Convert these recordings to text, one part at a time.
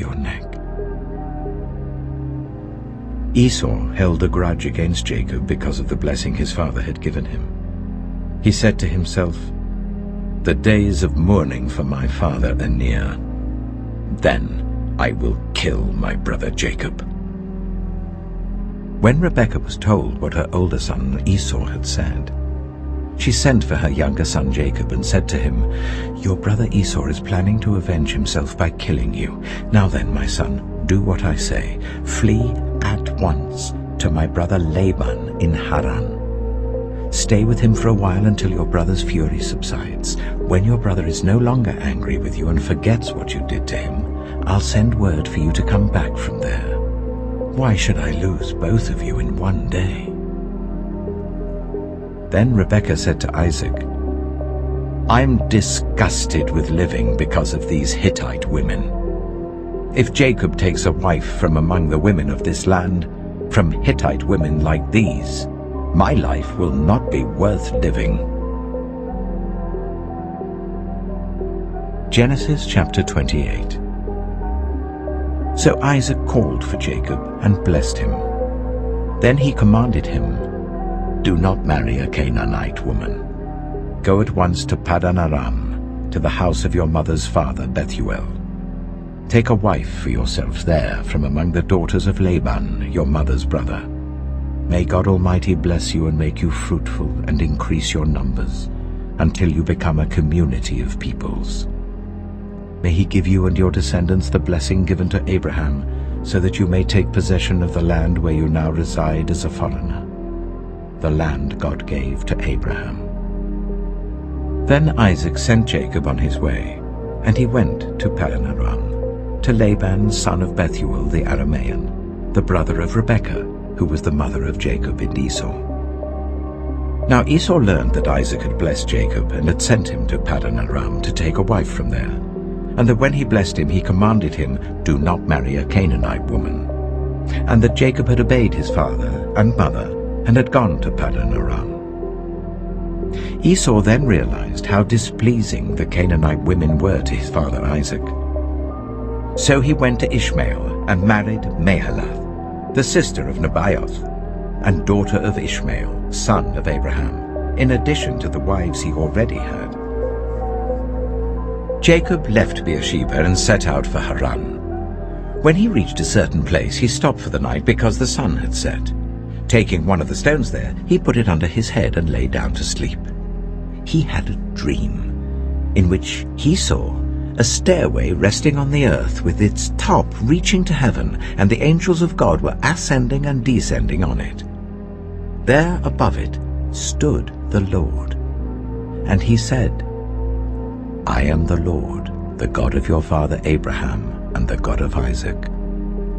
your neck." Esau held a grudge against Jacob because of the blessing his father had given him. He said to himself, "The days of mourning for my father are near. Then I will kill my brother Jacob." When Rebekah was told what her older son Esau had said, she sent for her younger son Jacob and said to him, "Your brother Esau is planning to avenge himself by killing you. Now then, my son, do what I say. Flee at once to my brother Laban in Haran. Stay with him for a while until your brother's fury subsides. When your brother is no longer angry with you and forgets what you did to him, I'll send word for you to come back from there. Why should I lose both of you in one day?" Then Rebekah said to Isaac, "I'm disgusted with living because of these Hittite women. If Jacob takes a wife from among the women of this land, from Hittite women like these, my life will not be worth living." Genesis chapter 28. So Isaac called for Jacob and blessed him. Then he commanded him, "Do not marry a Canaanite woman. Go at once to Paddan Aram, to the house of your mother's father Bethuel. Take a wife for yourself there from among the daughters of Laban, your mother's brother. May God Almighty bless you and make you fruitful and increase your numbers, until you become a community of peoples. May he give you and your descendants the blessing given to Abraham, so that you may take possession of the land where you now reside as a foreigner, the land God gave to Abraham." Then Isaac sent Jacob on his way, and he went to Paddan Aram, to Laban son of Bethuel the Aramean, the brother of Rebekah, who was the mother of Jacob and Esau. Now Esau learned that Isaac had blessed Jacob and had sent him to Paddan Aram to take a wife from there, and that when he blessed him he commanded him, "Do not marry a Canaanite woman," and that Jacob had obeyed his father and mother and had gone to Paddan Aram. Esau then realized how displeasing the Canaanite women were to his father Isaac. So he went to Ishmael and married Mahalath, the sister of Nebaioth, and daughter of Ishmael, son of Abraham, in addition to the wives he already had. Jacob left Beersheba and set out for Haran. When he reached a certain place, he stopped for the night because the sun had set. Taking one of the stones there, he put it under his head and lay down to sleep. He had a dream in which he saw a stairway resting on the earth with its top reaching to heaven, and the angels of God were ascending and descending on it. There above it stood the Lord, and he said, "I am the Lord, the God of your father Abraham and the God of Isaac.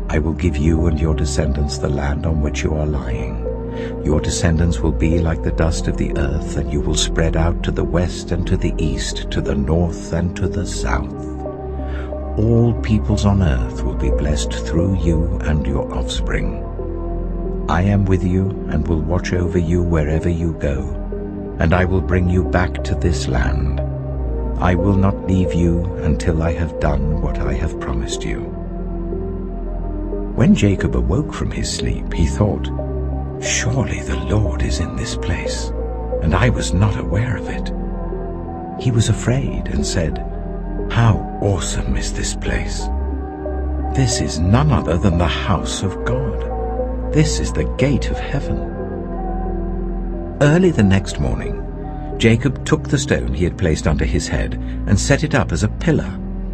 I will give you and your descendants the land on which you are lying. Your descendants will be like the dust of the earth, and you will spread out to the west and to the east, to the north and to the south. All peoples on earth will be blessed through you and your offspring. I am with you and will watch over you wherever you go, and I will bring you back to this land. I will not leave you until I have done what I have promised you." When Jacob awoke from his sleep, he thought, "Surely the Lord is in this place, and I was not aware of it." He was afraid and said, "How awesome is this place! This is none other than the house of God. This is the gate of heaven." Early the next morning, Jacob took the stone he had placed under his head and set it up as a pillar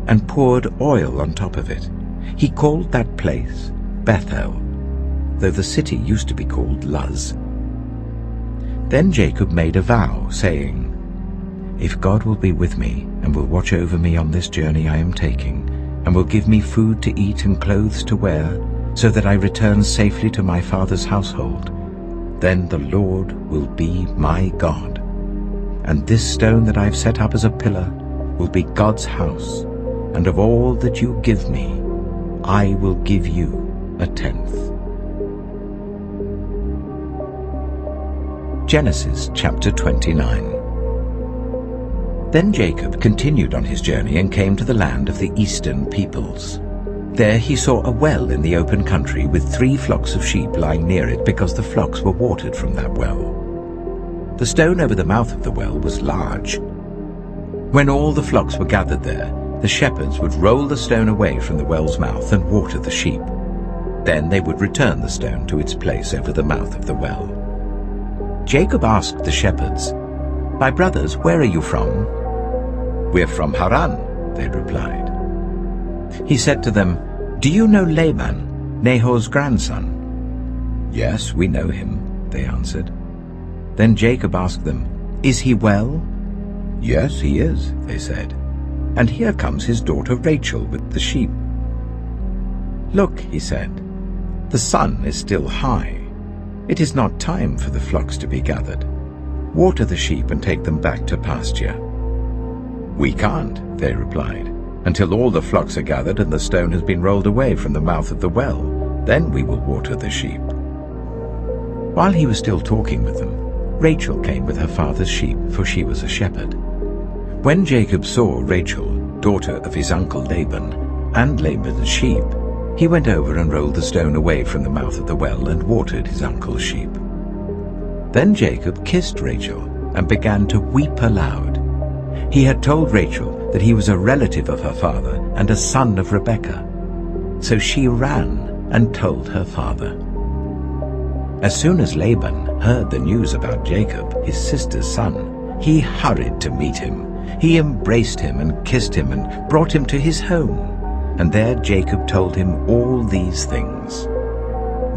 and poured oil on top of it. He called that place Bethel, though the city used to be called Luz. Then Jacob made a vow, saying, "If God will be with me and will watch over me on this journey I am taking, and will give me food to eat and clothes to wear, so that I return safely to my father's household, then the Lord will be my God. And this stone that I have set up as a pillar will be God's house, and of all that you give me, I will give you a tenth." Genesis chapter 29. Then Jacob continued on his journey and came to the land of the eastern peoples. There he saw a well in the open country with 3 flocks of sheep lying near it because the flocks were watered from that well. The stone over the mouth of the well was large. When all the flocks were gathered there, the shepherds would roll the stone away from the well's mouth and water the sheep. Then they would return the stone to its place over the mouth of the well. Jacob asked the shepherds, "My brothers, where are you from?" "We're from Haran," they replied. He said to them, "Do you know Laban, Nahor's grandson?" "Yes, we know him," they answered. Then Jacob asked them, "Is he well?" "Yes, he is," they said. "And here comes his daughter Rachel with the sheep." "Look," he said, "the sun is still high. It is not time for the flocks to be gathered. Water the sheep and take them back to pasture." "We can't," they replied, "until all the flocks are gathered and the stone has been rolled away from the mouth of the well. Then we will water the sheep." While he was still talking with them, Rachel came with her father's sheep, for she was a shepherd. When Jacob saw Rachel, daughter of his uncle Laban, and Laban's sheep, he went over and rolled the stone away from the mouth of the well and watered his uncle's sheep. Then Jacob kissed Rachel and began to weep aloud. He had told Rachel that he was a relative of her father and a son of Rebekah. So she ran and told her father. As soon as Laban heard the news about Jacob, his sister's son, he hurried to meet him. He embraced him and kissed him and brought him to his home. And there Jacob told him all these things.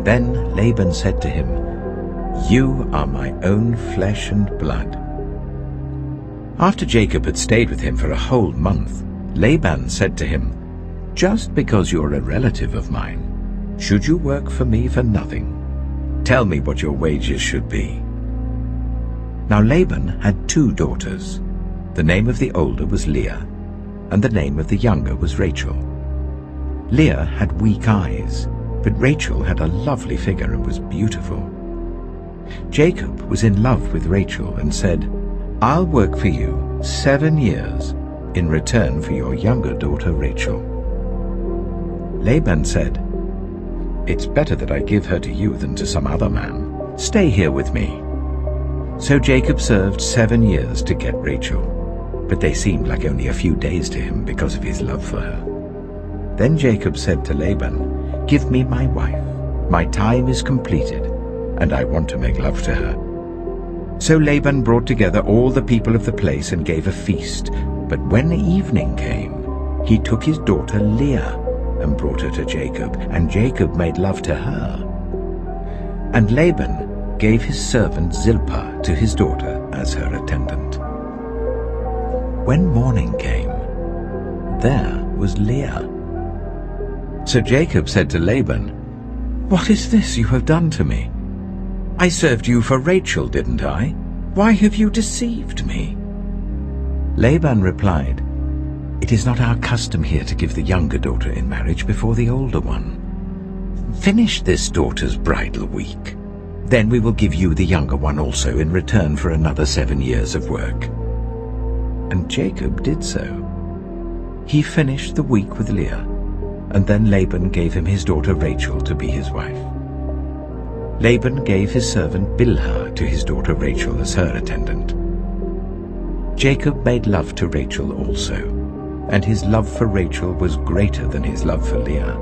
Then Laban said to him, "You are my own flesh and blood." After Jacob had stayed with him for a whole month, Laban said to him, "Just because you're a relative of mine, should you work for me for nothing? Tell me what your wages should be." Now Laban had 2 daughters. The name of the older was Leah, and the name of the younger was Rachel. Leah had weak eyes, but Rachel had a lovely figure and was beautiful. Jacob was in love with Rachel and said, "I'll work for you 7 years in return for your younger daughter Rachel." Laban said, "It's better that I give her to you than to some other man. Stay here with me." So Jacob served 7 years to get Rachel, but they seemed like only a few days to him because of his love for her. Then Jacob said to Laban, "Give me my wife. My time is completed, and I want to make love to her." So Laban brought together all the people of the place and gave a feast. But when the evening came, he took his daughter Leah and brought her to Jacob, and Jacob made love to her. And Laban gave his servant Zilpah to his daughter as her attendant. When morning came, there was Leah. So Jacob said to Laban, "What is this you have done to me? I served you for Rachel, didn't I? Why have you deceived me?" Laban replied, "It is not our custom here to give the younger daughter in marriage before the older one. Finish this daughter's bridal week. Then we will give you the younger one also in return for another 7 years of work." And Jacob did so. He finished the week with Leah, and then Laban gave him his daughter Rachel to be his wife. Laban gave his servant Bilhah to his daughter Rachel as her attendant. Jacob made love to Rachel also, and his love for Rachel was greater than his love for Leah,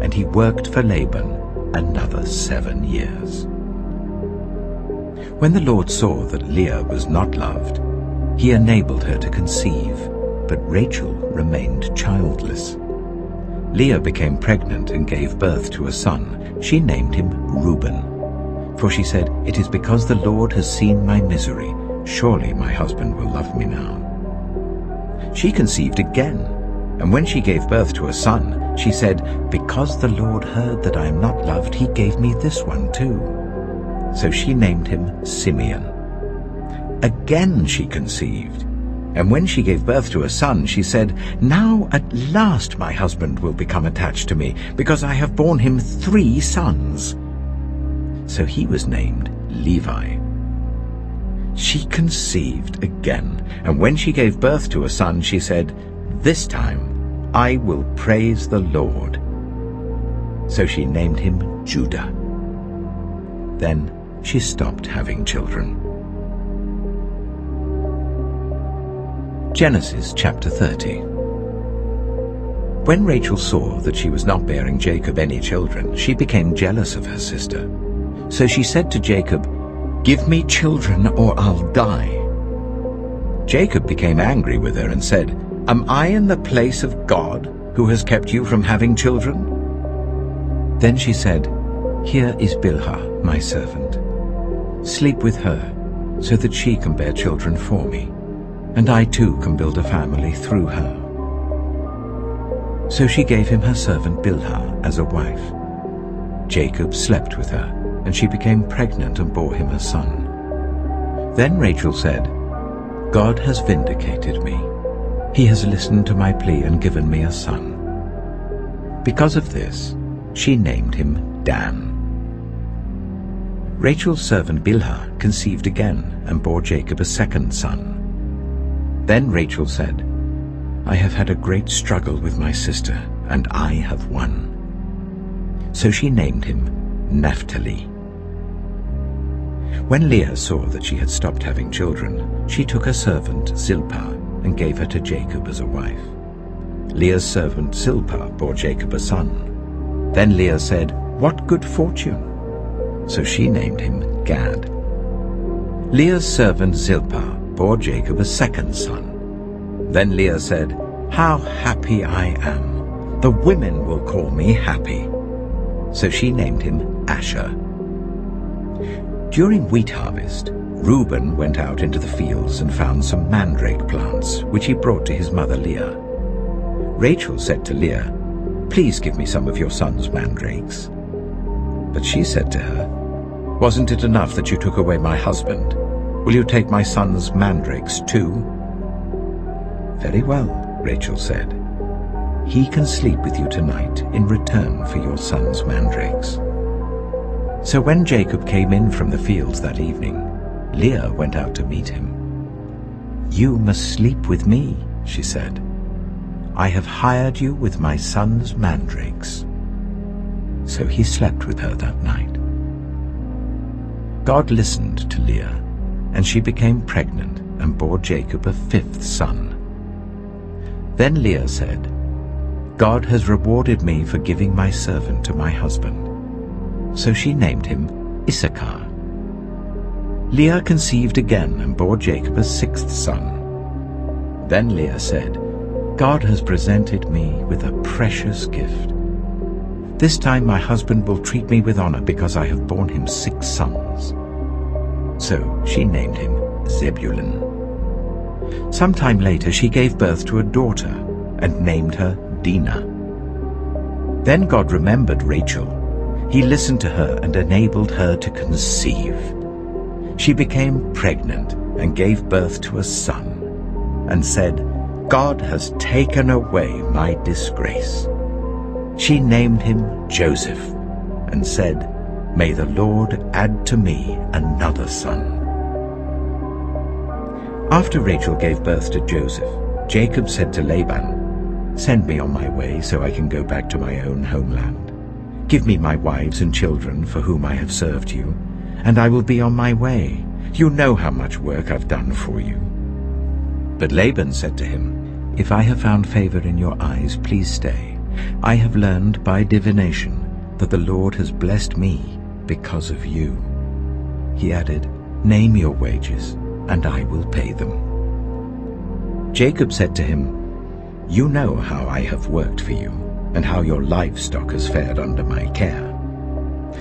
and he worked for Laban another 7 years. When the Lord saw that Leah was not loved, he enabled her to conceive, but Rachel remained childless. Leah became pregnant and gave birth to a son. She named him Reuben, for she said, "It is because the Lord has seen my misery. Surely my husband will love me now." She conceived again, and when she gave birth to a son, she said, "Because the Lord heard that I am not loved, he gave me this one too." So she named him Simeon. Again she conceived, and when she gave birth to a son, she said, "Now at last my husband will become attached to me, because I have borne him 3 sons." So he was named Levi. She conceived again, and when she gave birth to a son, she said, "This time I will praise the Lord." So she named him Judah. Then she stopped having children. Genesis chapter 30. When Rachel saw that she was not bearing Jacob any children, she became jealous of her sister. So she said to Jacob, "Give me children or I'll die." Jacob became angry with her and said, "Am I in the place of God, who has kept you from having children?" Then she said, "Here is Bilhah, my servant. Sleep with her, so that she can bear children for me, and I too can build a family through her." So she gave him her servant Bilhah as a wife. Jacob slept with her, and she became pregnant and bore him a son. Then Rachel said, "God has vindicated me. He has listened to my plea and given me a son." Because of this, she named him Dan. Rachel's servant Bilhah conceived again and bore Jacob a second son. Then Rachel said, "I have had a great struggle with my sister, and I have won." So she named him Naphtali. When Leah saw that she had stopped having children, she took her servant Zilpah and gave her to Jacob as a wife. Leah's servant Zilpah bore Jacob a son. Then Leah said, "What good fortune!" So she named him Gad. Leah's servant Zilpah bore Jacob a second son. Then Leah said, "How happy I am! The women will call me happy." So she named him Asher. During wheat harvest, Reuben went out into the fields and found some mandrake plants, which he brought to his mother Leah. Rachel said to Leah, "Please give me some of your son's mandrakes." But she said to her, "Wasn't it enough that you took away my husband? Will you take my son's mandrakes too?" "Very well," Rachel said. "He can sleep with you tonight in return for your son's mandrakes." So when Jacob came in from the fields that evening, Leah went out to meet him. "You must sleep with me," she said. "I have hired you with my son's mandrakes." So he slept with her that night. God listened to Leah, and she became pregnant and bore Jacob a fifth son. Then Leah said, "God has rewarded me for giving my servant to my husband." So she named him Issachar. Leah conceived again and bore Jacob a sixth son. Then Leah said, "God has presented me with a precious gift. This time my husband will treat me with honor because I have borne him 6 sons." So she named him Zebulun. Sometime later she gave birth to a daughter and named her Dinah. Then God remembered Rachel. He listened to her and enabled her to conceive. She became pregnant and gave birth to a son, and said, "God has taken away my disgrace." She named him Joseph, and said, "May the Lord add to me another son." After Rachel gave birth to Joseph, Jacob said to Laban, "Send me on my way so I can go back to my own homeland. Give me my wives and children for whom I have served you, and I will be on my way. You know how much work I've done for you." But Laban said to him, "If I have found favor in your eyes, please stay. I have learned by divination that the Lord has blessed me because of you." He added, "Name your wages, and I will pay them." Jacob said to him, "You know how I have worked for you, and how your livestock has fared under my care.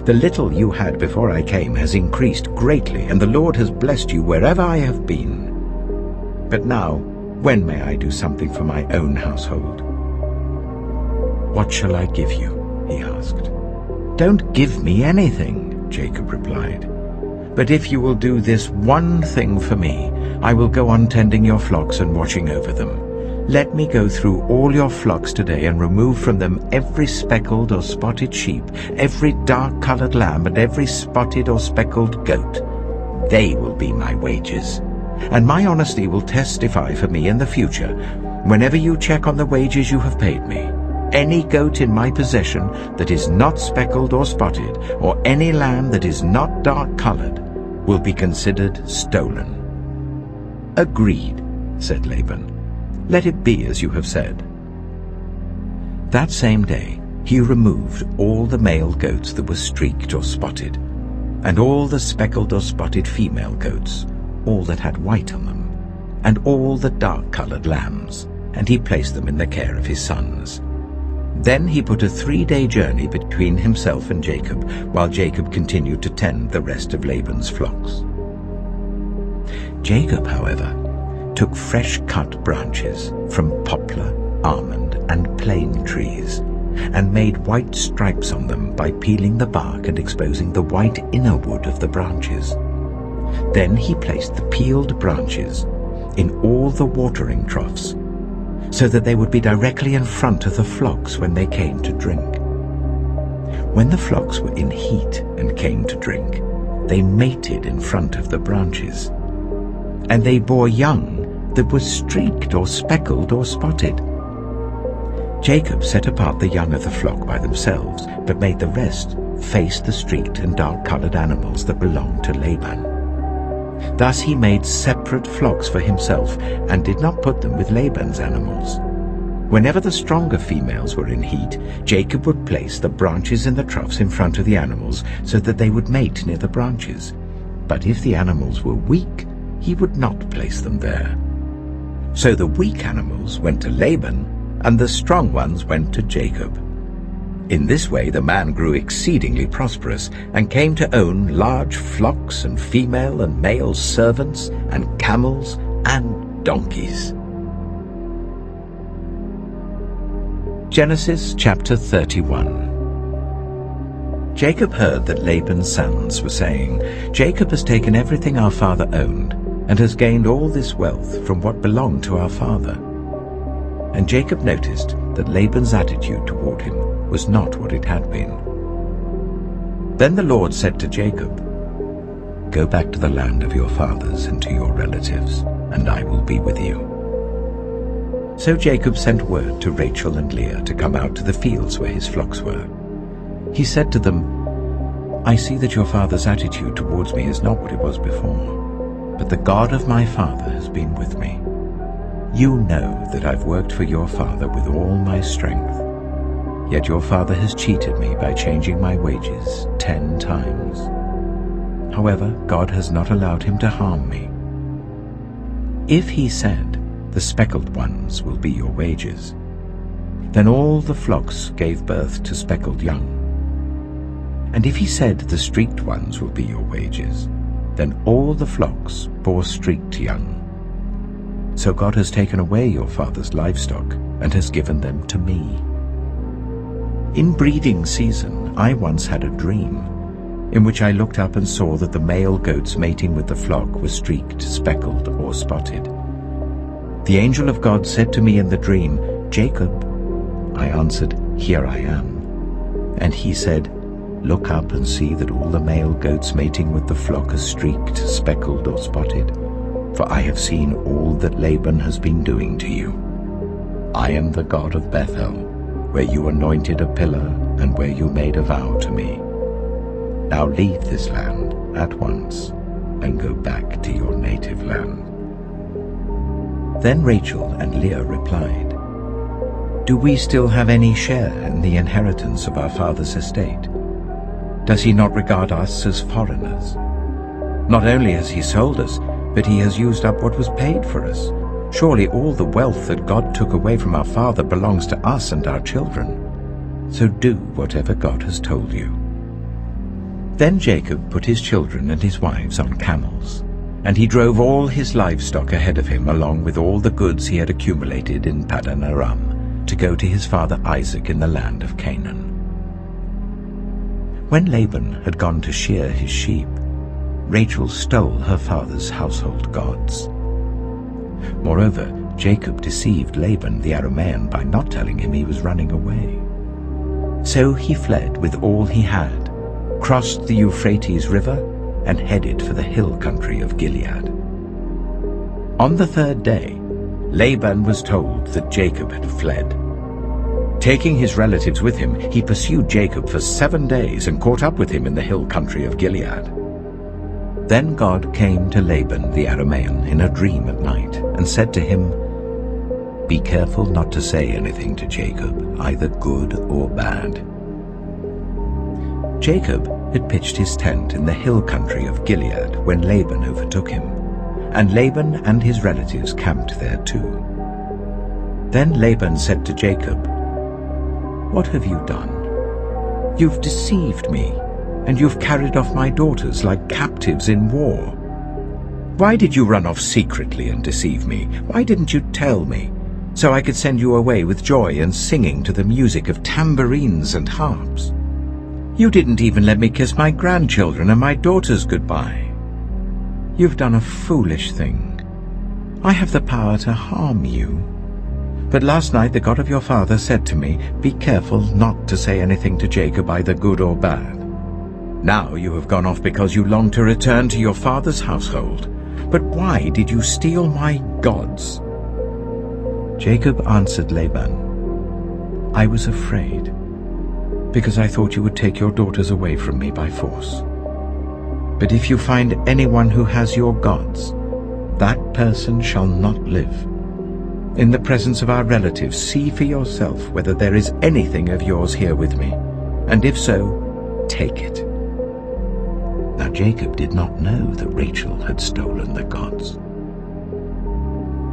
The little you had before I came has increased greatly, and the Lord has blessed you wherever I have been. But now, when may I do something for my own household?" "What shall I give you?" he asked. "Don't give me anything," Jacob replied. "But if you will do this one thing for me, I will go on tending your flocks and watching over them. Let me go through all your flocks today and remove from them every speckled or spotted sheep, every dark-colored lamb, and every spotted or speckled goat. They will be my wages, and my honesty will testify for me in the future. whenever you check on the wages you have paid me, any goat in my possession that is not speckled or spotted, or any lamb that is not dark-colored, will be considered stolen." "Agreed," said Laban. "Let it be as you have said." That same day he removed all the male goats that were streaked or spotted, and all the speckled or spotted female goats, all that had white on them, and all the dark-colored lambs, and he placed them in the care of his sons. Then he put a 3-day journey between himself and Jacob, while Jacob continued to tend the rest of Laban's flocks. Jacob, however, took fresh-cut branches from poplar, almond, and plane trees, and made white stripes on them by peeling the bark and exposing the white inner wood of the branches. Then he placed the peeled branches in all the watering troughs, so that they would be directly in front of the flocks when they came to drink. When the flocks were in heat and came to drink, they mated in front of the branches, and they bore young that were streaked or speckled or spotted. Jacob set apart the young of the flock by themselves, but made the rest face the streaked and dark-colored animals that belonged to Laban. Thus he made separate flocks for himself, and did not put them with Laban's animals. Whenever the stronger females were in heat, Jacob would place the branches in the troughs in front of the animals, so that they would mate near the branches. But if the animals were weak, he would not place them there. So the weak animals went to Laban, and the strong ones went to Jacob. In this way the man grew exceedingly prosperous, and came to own large flocks and female and male servants and camels and donkeys. Genesis chapter 31. Jacob heard that Laban's sons were saying, "Jacob has taken everything our father owned, and has gained all this wealth from what belonged to our father." And Jacob noticed that Laban's attitude toward him was not what it had been. Then the Lord said to Jacob, "Go back to the land of your fathers and to your relatives, and I will be with you." So Jacob sent word to Rachel and Leah to come out to the fields where his flocks were. He said to them, "I see that your father's attitude towards me is not what it was before, but the God of my father has been with me. You know that I've worked for your father with all my strength. Yet your father has cheated me by changing my wages 10 times. However, God has not allowed him to harm me. If he said, 'The speckled ones will be your wages,' then all the flocks gave birth to speckled young. And if he said, 'The streaked ones will be your wages,' then all the flocks bore streaked young. So God has taken away your father's livestock and has given them to me. In breeding season I once had a dream, in which I looked up and saw that the male goats mating with the flock were streaked, speckled, or spotted. The angel of God said to me in the dream, 'Jacob.' I answered, 'Here I am.' And he said, 'Look up and see that all the male goats mating with the flock are streaked, speckled, or spotted. For I have seen all that Laban has been doing to you. I am the God of Bethel, where you anointed a pillar and where you made a vow to me. Now leave this land at once and go back to your native land.' Then Rachel and Leah replied, 'Do we still have any share in the inheritance of our father's estate? Does he not regard us as foreigners? Not only has he sold us, but he has used up what was paid for us. Surely all the wealth that God took away from our father belongs to us and our children. So do whatever God has told you.' Then Jacob put his children and his wives on camels, and he drove all his livestock ahead of him along with all the goods he had accumulated in Paddan Aram, to go to his father Isaac in the land of Canaan. When Laban had gone to shear his sheep, Rachel stole her father's household gods. Moreover, Jacob deceived Laban the Aramean by not telling him he was running away. So he fled with all he had, crossed the Euphrates River, and headed for the hill country of Gilead. On the 3rd day, Laban was told that Jacob had fled. Taking his relatives with him, he pursued Jacob for 7 days and caught up with him in the hill country of Gilead. Then God came to Laban the Aramean in a dream at night and said to him, "Be careful not to say anything to Jacob, either good or bad." Jacob had pitched his tent in the hill country of Gilead when Laban overtook him, and Laban and his relatives camped there too. Then Laban said to Jacob, "What have you done? You've deceived me, and you've carried off my daughters like captives in war. Why did you run off secretly and deceive me? Why didn't you tell me, so I could send you away with joy and singing to the music of tambourines and harps? You didn't even let me kiss my grandchildren and my daughters goodbye. You've done a foolish thing. I have the power to harm you. But last night the God of your father said to me, 'Be careful not to say anything to Jacob, either good or bad.' Now you have gone off because you long to return to your father's household. But why did you steal my gods?" Jacob answered Laban, "I was afraid, because I thought you would take your daughters away from me by force. But if you find anyone who has your gods, that person shall not live. In the presence of our relatives, see for yourself whether there is anything of yours here with me, and if so, take it." Now Jacob did not know that Rachel had stolen the gods.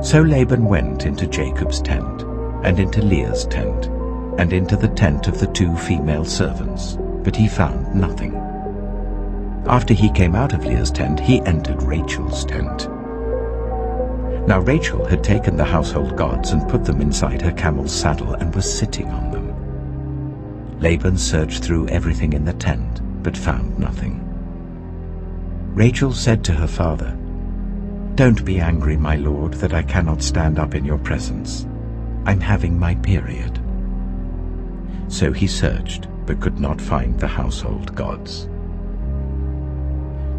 So Laban went into Jacob's tent, and into Leah's tent, and into the tent of the 2 female servants, but he found nothing. After he came out of Leah's tent, he entered Rachel's tent. Now Rachel had taken the household gods and put them inside her camel's saddle and was sitting on them. Laban searched through everything in the tent, but found nothing. Rachel said to her father, "Don't be angry, my lord, that I cannot stand up in your presence. I'm having my period." So he searched, but could not find the household gods.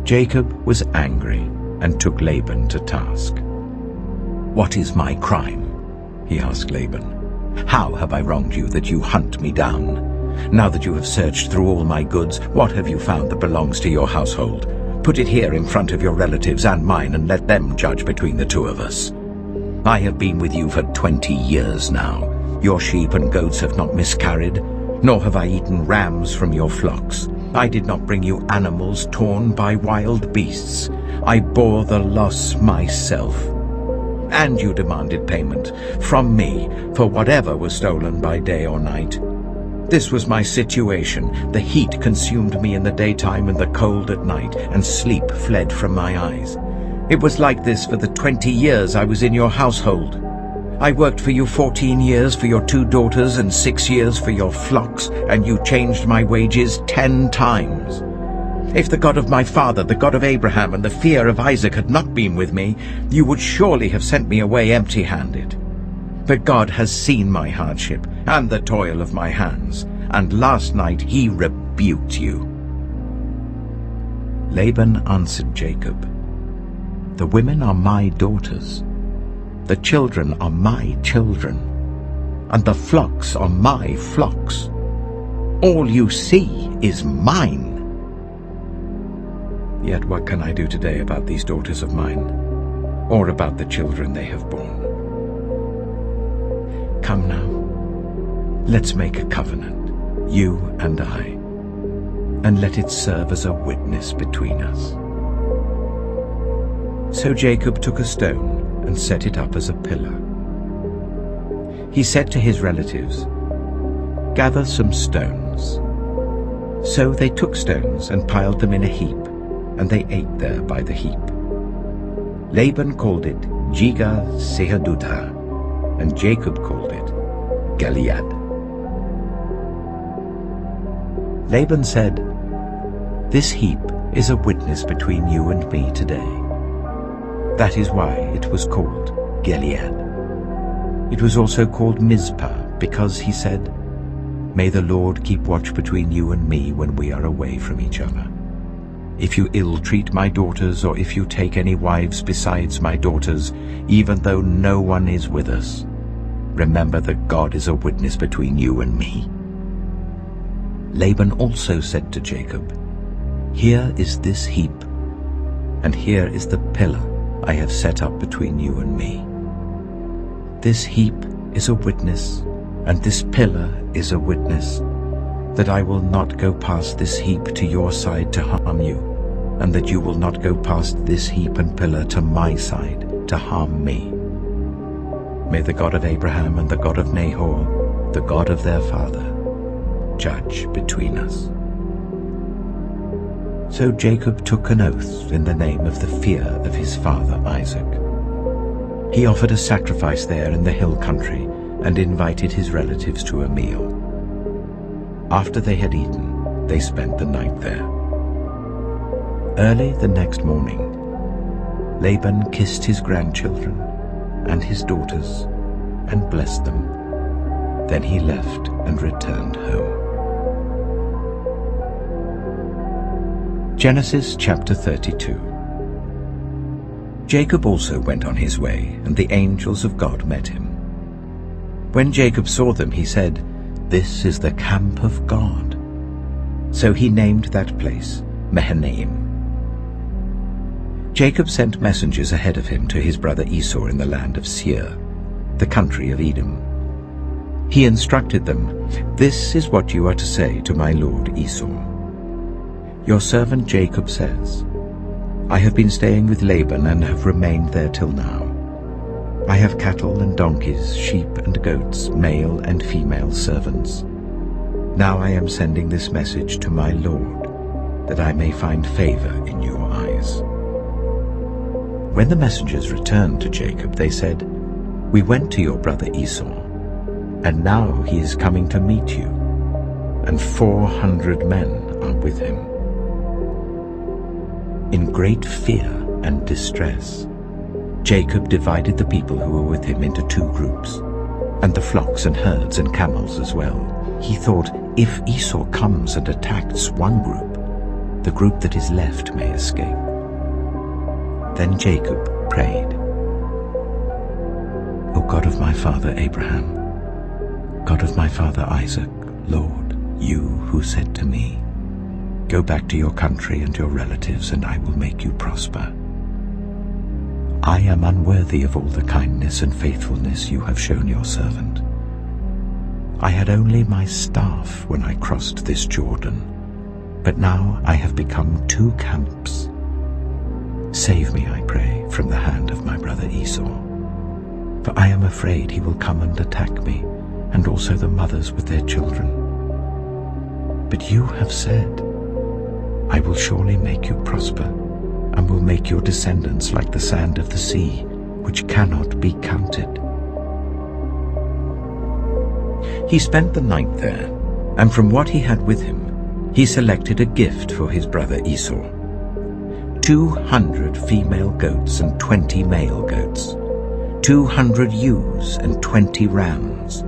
Jacob was angry and took Laban to task. "What is my crime?" he asked Laban. "How have I wronged you that you hunt me down? Now that you have searched through all my goods, what have you found that belongs to your household? Put it here in front of your relatives and mine, and let them judge between the 2 of us. I have been with you for 20 years now. Your sheep and goats have not miscarried, nor have I eaten rams from your flocks. I did not bring you animals torn by wild beasts. I bore the loss myself. And you demanded payment from me for whatever was stolen by day or night. This was my situation. The heat consumed me in the daytime and the cold at night, and sleep fled from my eyes. It was like this for the 20 years I was in your household. I worked for you 14 years for your 2 daughters and 6 years for your flocks, and you changed my wages 10 times. If the God of my father, the God of Abraham, and the fear of Isaac had not been with me, you would surely have sent me away empty-handed. But God has seen my hardship and the toil of my hands, and last night he rebuked you." Laban answered Jacob, "The women are my daughters, the children are my children, and the flocks are my flocks. All you see is mine. Yet what can I do today about these daughters of mine, or about the children they have borne? Come now, let's make a covenant, you and I, and let it serve as a witness between us." So Jacob took a stone and set it up as a pillar. He said to his relatives, "Gather some stones." So they took stones and piled them in a heap, and they ate there by the heap. Laban called it Jegar-sahadutha, and Jacob called it Gilead. Laban said, "This heap is a witness between you and me today." That is why it was called Gilead. It was also called Mizpah, because he said, "May the Lord keep watch between you and me when we are away from each other." if you ill-treat my daughters, or if you take any wives besides my daughters, even though no one is with us, remember that God is a witness between you and me." Laban also said to Jacob, "Here is this heap, and here is the pillar I have set up between you and me. This heap is a witness, and this pillar is a witness, that I will not go past this heap to your side to harm you, and that you will not go past this heap and pillar to my side to harm me. May the God of Abraham and the God of Nahor, the God of their father, judge between us." So Jacob took an oath in the name of the fear of his father Isaac. He offered a sacrifice there in the hill country and invited his relatives to a meal. After they had eaten, they spent the night there. Early the next morning, Laban kissed his grandchildren and his daughters and blessed them. Then he left and returned home. Genesis chapter 32. Jacob also went on his way, and the angels of God met him. When Jacob saw them, he said, "This is the camp of God." So he named that place Mahanaim. Jacob sent messengers ahead of him to his brother Esau in the land of Seir, the country of Edom. He instructed them, "This is what you are to say to my lord Esau. Your servant Jacob says, I have been staying with Laban and have remained there till now. I have cattle and donkeys, sheep and goats, male and female servants. Now I am sending this message to my lord, that I may find favor in your eyes." When the messengers returned to Jacob, they said, "We went to your brother Esau, and now he is coming to meet you, and 400 men are with him." In great fear and distress, Jacob divided the people who were with him into 2 groups, and the flocks and herds and camels as well. He thought, if Esau comes and attacks one group, the group that is left may escape. Then Jacob prayed, "O God of my father Abraham, God of my father Isaac, Lord, you who said to me, 'Go back to your country and your relatives, and I will make you prosper.' I am unworthy of all the kindness and faithfulness you have shown your servant. I had only my staff when I crossed this Jordan, but now I have become 2 camps. Save me, I pray, from the hand of my brother Esau, for I am afraid he will come and attack me, and also the mothers with their children. But you have said, I will surely make you prosper, and will make your descendants like the sand of the sea, which cannot be counted." He spent the night there, and from what he had with him, he selected a gift for his brother Esau: 200 female goats and 20 male goats, 200 ewes and 20 rams,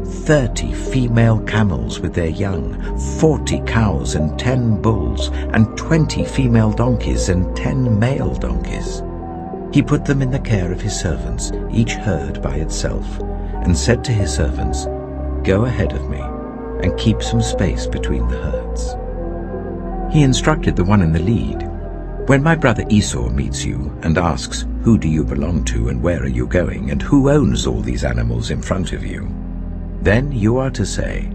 30 female camels with their young, 40 cows and 10 bulls, and 20 female donkeys and 10 male donkeys. He put them in the care of his servants, each herd by itself, and said to his servants, "Go ahead of me, and keep some space between the herds." He instructed the one in the lead, "When my brother Esau meets you and asks, 'Who do you belong to, and where are you going, and who owns all these animals in front of you?' then you are to say,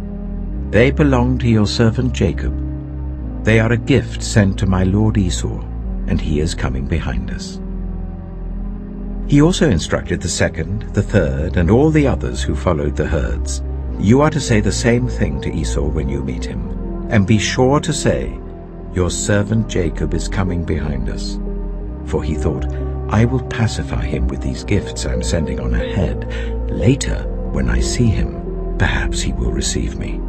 'They belong to your servant Jacob. They are a gift sent to my lord Esau, and he is coming behind us.'" He also instructed the second, the third, and all the others who followed the herds, "You are to say the same thing to Esau when you meet him, and be sure to say, 'Your servant Jacob is coming behind us.' For he thought, 'I will pacify him with these gifts I am sending on ahead. Later, when I see him, perhaps he will receive me.'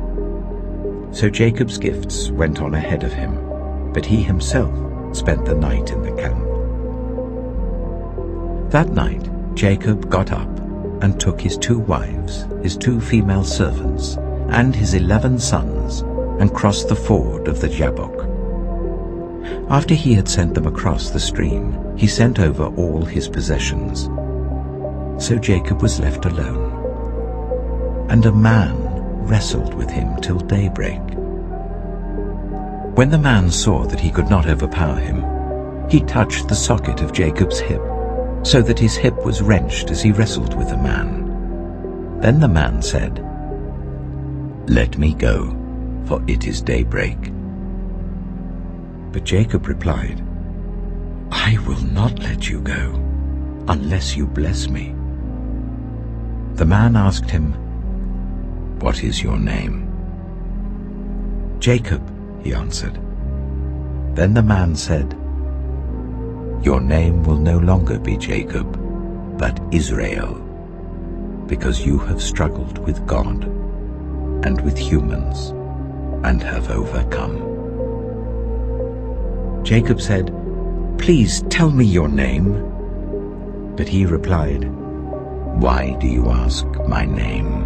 So Jacob's gifts went on ahead of him, but he himself spent the night in the camp. That night Jacob got up and took his 2 wives, his 2 female servants, and his 11 sons, and crossed the ford of the Jabbok. After he had sent them across the stream, he sent over all his possessions. So Jacob was left alone, and a man wrestled with him till daybreak. When the man saw that he could not overpower him, he touched the socket of Jacob's hip, so that his hip was wrenched as he wrestled with the man. Then the man said, "Let me go, for it is daybreak." But Jacob replied, "I will not let you go, unless you bless me." The man asked him, "What is your name?" "Jacob," he answered. Then the man said, "Your name will no longer be Jacob, but Israel, because you have struggled with God and with humans and have overcome." Jacob said, "Please tell me your name." But he replied, "Why do you ask my name?"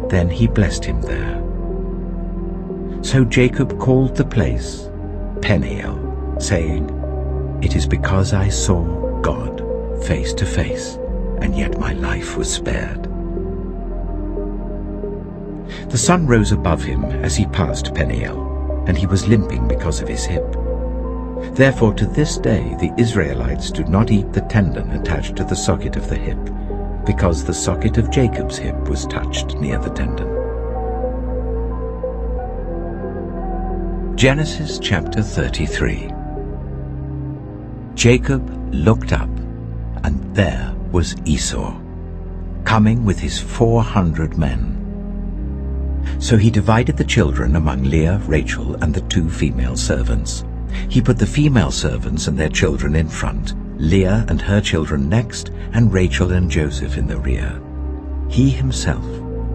Then he blessed him there. So Jacob called the place Peniel, saying, "It is because I saw God face to face, and yet my life was spared." The sun rose above him as he passed Peniel, and he was limping because of his hip. Therefore to this day the Israelites do not eat the tendon attached to the socket of the hip, because the socket of Jacob's hip was touched near the tendon. Genesis chapter 33. Jacob looked up, and there was Esau, coming with his 400 men. So he divided the children among Leah, Rachel, and the 2 female servants. He put the female servants and their children in front, Leah and her children next, and Rachel and Joseph in the rear. He himself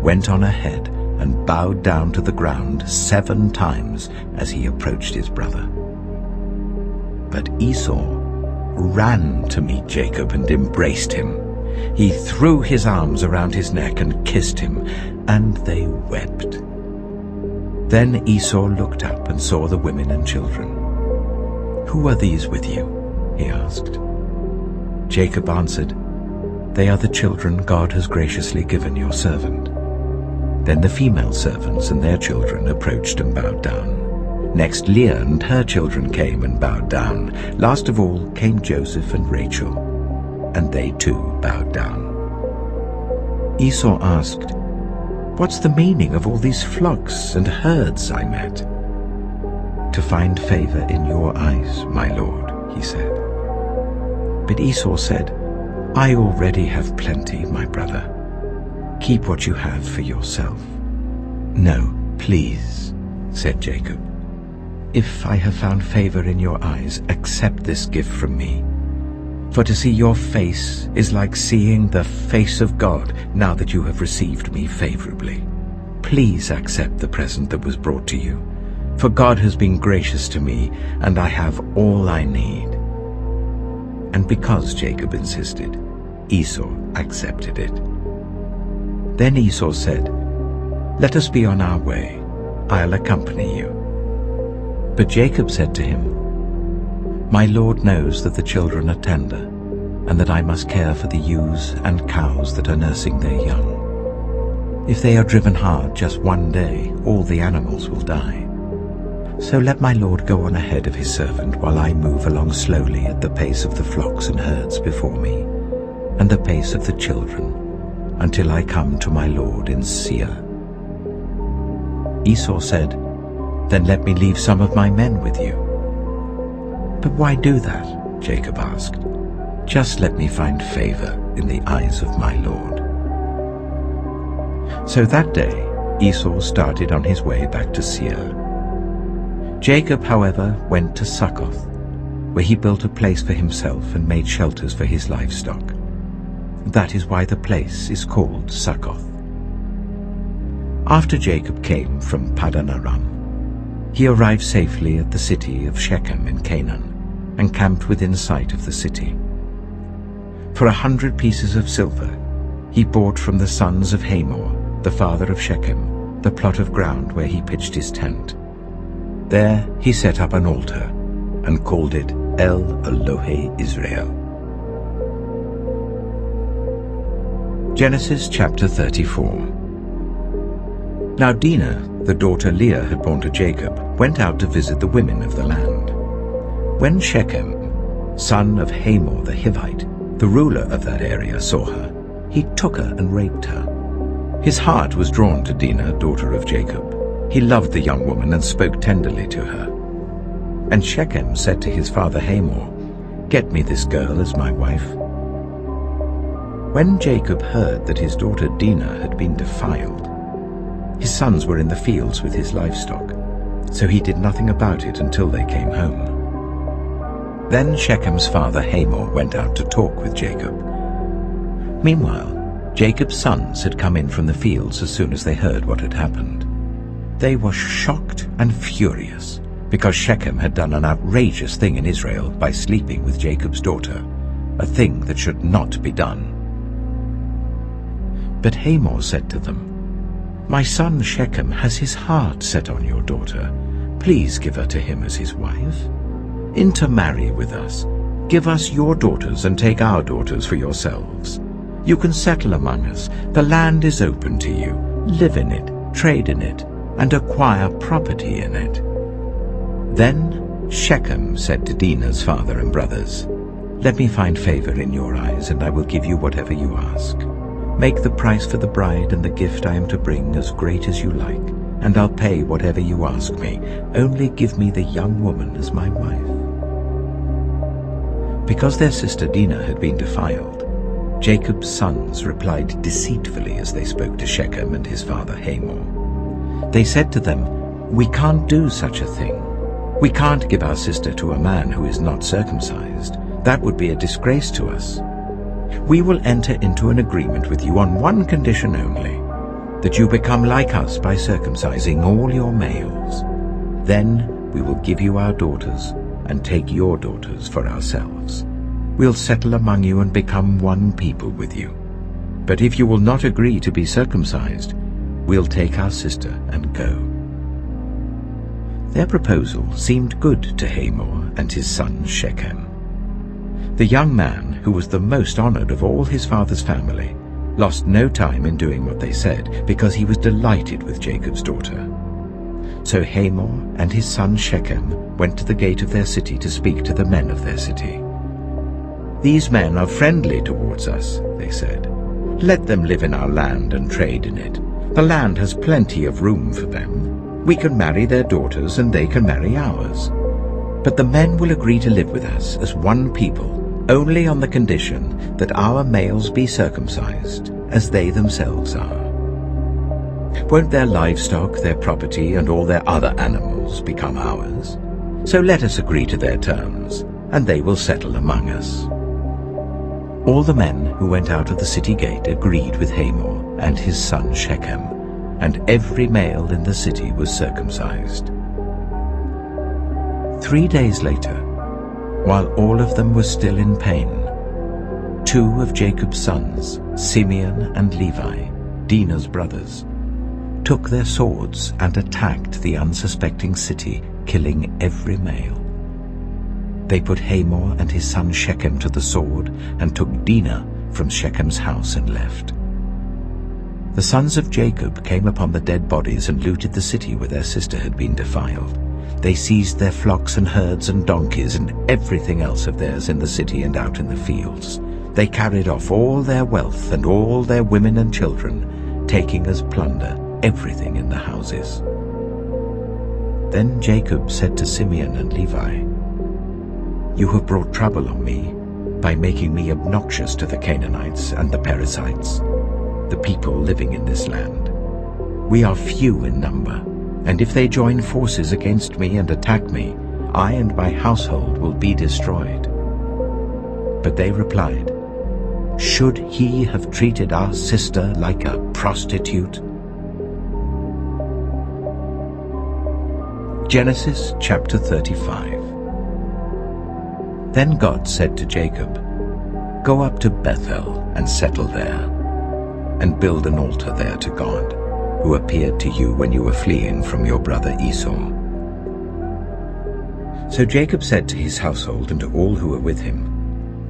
went on ahead and bowed down to the ground 7 times as he approached his brother. But Esau ran to meet Jacob and embraced him. He threw his arms around his neck and kissed him, and they wept. Then Esau looked up and saw the women and children. "Who are these with you?" he asked. Jacob answered, "They are the children God has graciously given your servant." Then the female servants and their children approached and bowed down. Next Leah and her children came and bowed down. Last of all came Joseph and Rachel, and they too bowed down. Esau asked, "What's the meaning of all these flocks and herds I met?" "To find favor in your eyes, my lord," he said. But Esau said, "I already have plenty, my brother. Keep what you have for yourself." "No, please," said Jacob. "If I have found favor in your eyes, accept this gift from me. For to see your face is like seeing the face of God now that you have received me favorably. Please accept the present that was brought to you, for God has been gracious to me, and I have all I need." And because Jacob insisted, Esau accepted it. Then Esau said, "Let us be on our way. I'll accompany you." But Jacob said to him, "My Lord knows that the children are tender, and that I must care for the ewes and cows that are nursing their young. If they are driven hard just one day, all the animals will die. So let my Lord go on ahead of his servant while I move along slowly at the pace of the flocks and herds before me, and the pace of the children, until I come to my Lord in Seir." Esau said, "Then let me leave some of my men with you." "But why do that?" Jacob asked. "Just let me find favor in the eyes of my Lord." So that day Esau started on his way back to Seir. Jacob, however, went to Succoth, where he built a place for himself and made shelters for his livestock. That is why the place is called Succoth. After Jacob came from Paddan Aram, he arrived safely at the city of Shechem in Canaan, and camped within sight of the city. For 100 pieces of silver he bought from the sons of Hamor, the father of Shechem, the plot of ground where he pitched his tent. There he set up an altar and called it El Elohe Israel. Genesis chapter 34. Now Dinah, the daughter Leah had borne to Jacob, went out to visit the women of the land. When Shechem, son of Hamor the Hivite, the ruler of that area, saw her, he took her and raped her. His heart was drawn to Dinah, daughter of Jacob. He loved the young woman and spoke tenderly to her. And Shechem said to his father Hamor, "Get me this girl as my wife." When Jacob heard that his daughter Dinah had been defiled, his sons were in the fields with his livestock, so he did nothing about it until they came home. Then Shechem's father Hamor went out to talk with Jacob. Meanwhile, Jacob's sons had come in from the fields as soon as they heard what had happened. They were shocked and furious, because Shechem had done an outrageous thing in Israel by sleeping with Jacob's daughter, a thing that should not be done. But Hamor said to them, "My son Shechem has his heart set on your daughter. Please give her to him as his wife. Intermarry with us. Give us your daughters and take our daughters for yourselves. You can settle among us. The land is open to you. Live in it, trade in it, and acquire property in it." Then Shechem said to Dinah's father and brothers, "Let me find favor in your eyes, and I will give you whatever you ask. Make the price for the bride and the gift I am to bring as great as you like, and I'll pay whatever you ask me. Only give me the young woman as my wife." Because their sister Dinah had been defiled, Jacob's sons replied deceitfully as they spoke to Shechem and his father Hamor. They said to them, "We can't do such a thing. We can't give our sister to a man who is not circumcised. That would be a disgrace to us. We will enter into an agreement with you on one condition only, that you become like us by circumcising all your males. Then we will give you our daughters and take your daughters for ourselves. We'll settle among you and become one people with you. But if you will not agree to be circumcised, we'll take our sister and go." Their proposal seemed good to Hamor and his son Shechem. The young man, who was the most honored of all his father's family, lost no time in doing what they said, because he was delighted with Jacob's daughter. So Hamor and his son Shechem went to the gate of their city to speak to the men of their city. "These men are friendly towards us," they said. "Let them live in our land and trade in it. The land has plenty of room for them. We can marry their daughters and they can marry ours. But the men will agree to live with us as one people, only on the condition that our males be circumcised, as they themselves are. Won't their livestock, their property, and all their other animals become ours? So let us agree to their terms, and they will settle among us." All the men who went out of the city gate agreed with Hamor and his son Shechem, and every male in the city was circumcised. 3 days later, while all of them were still in pain, 2 of Jacob's sons, Simeon and Levi, Dinah's brothers, took their swords and attacked the unsuspecting city, killing every male. They put Hamor and his son Shechem to the sword and took Dinah from Shechem's house and left. The sons of Jacob came upon the dead bodies and looted the city where their sister had been defiled. They seized their flocks and herds and donkeys and everything else of theirs in the city and out in the fields. They carried off all their wealth and all their women and children, taking as plunder everything in the houses. Then Jacob said to Simeon and Levi, "You have brought trouble on me by making me obnoxious to the Canaanites and the Perizzites, the people living in this land. We are few in number, and if they join forces against me and attack me, I and my household will be destroyed." But they replied, "Should he have treated our sister like a prostitute?" Genesis chapter 35. Then God said to Jacob, "Go up to Bethel and settle there, and build an altar there to God, who appeared to you when you were fleeing from your brother Esau. So Jacob said to his household and to all who were with him,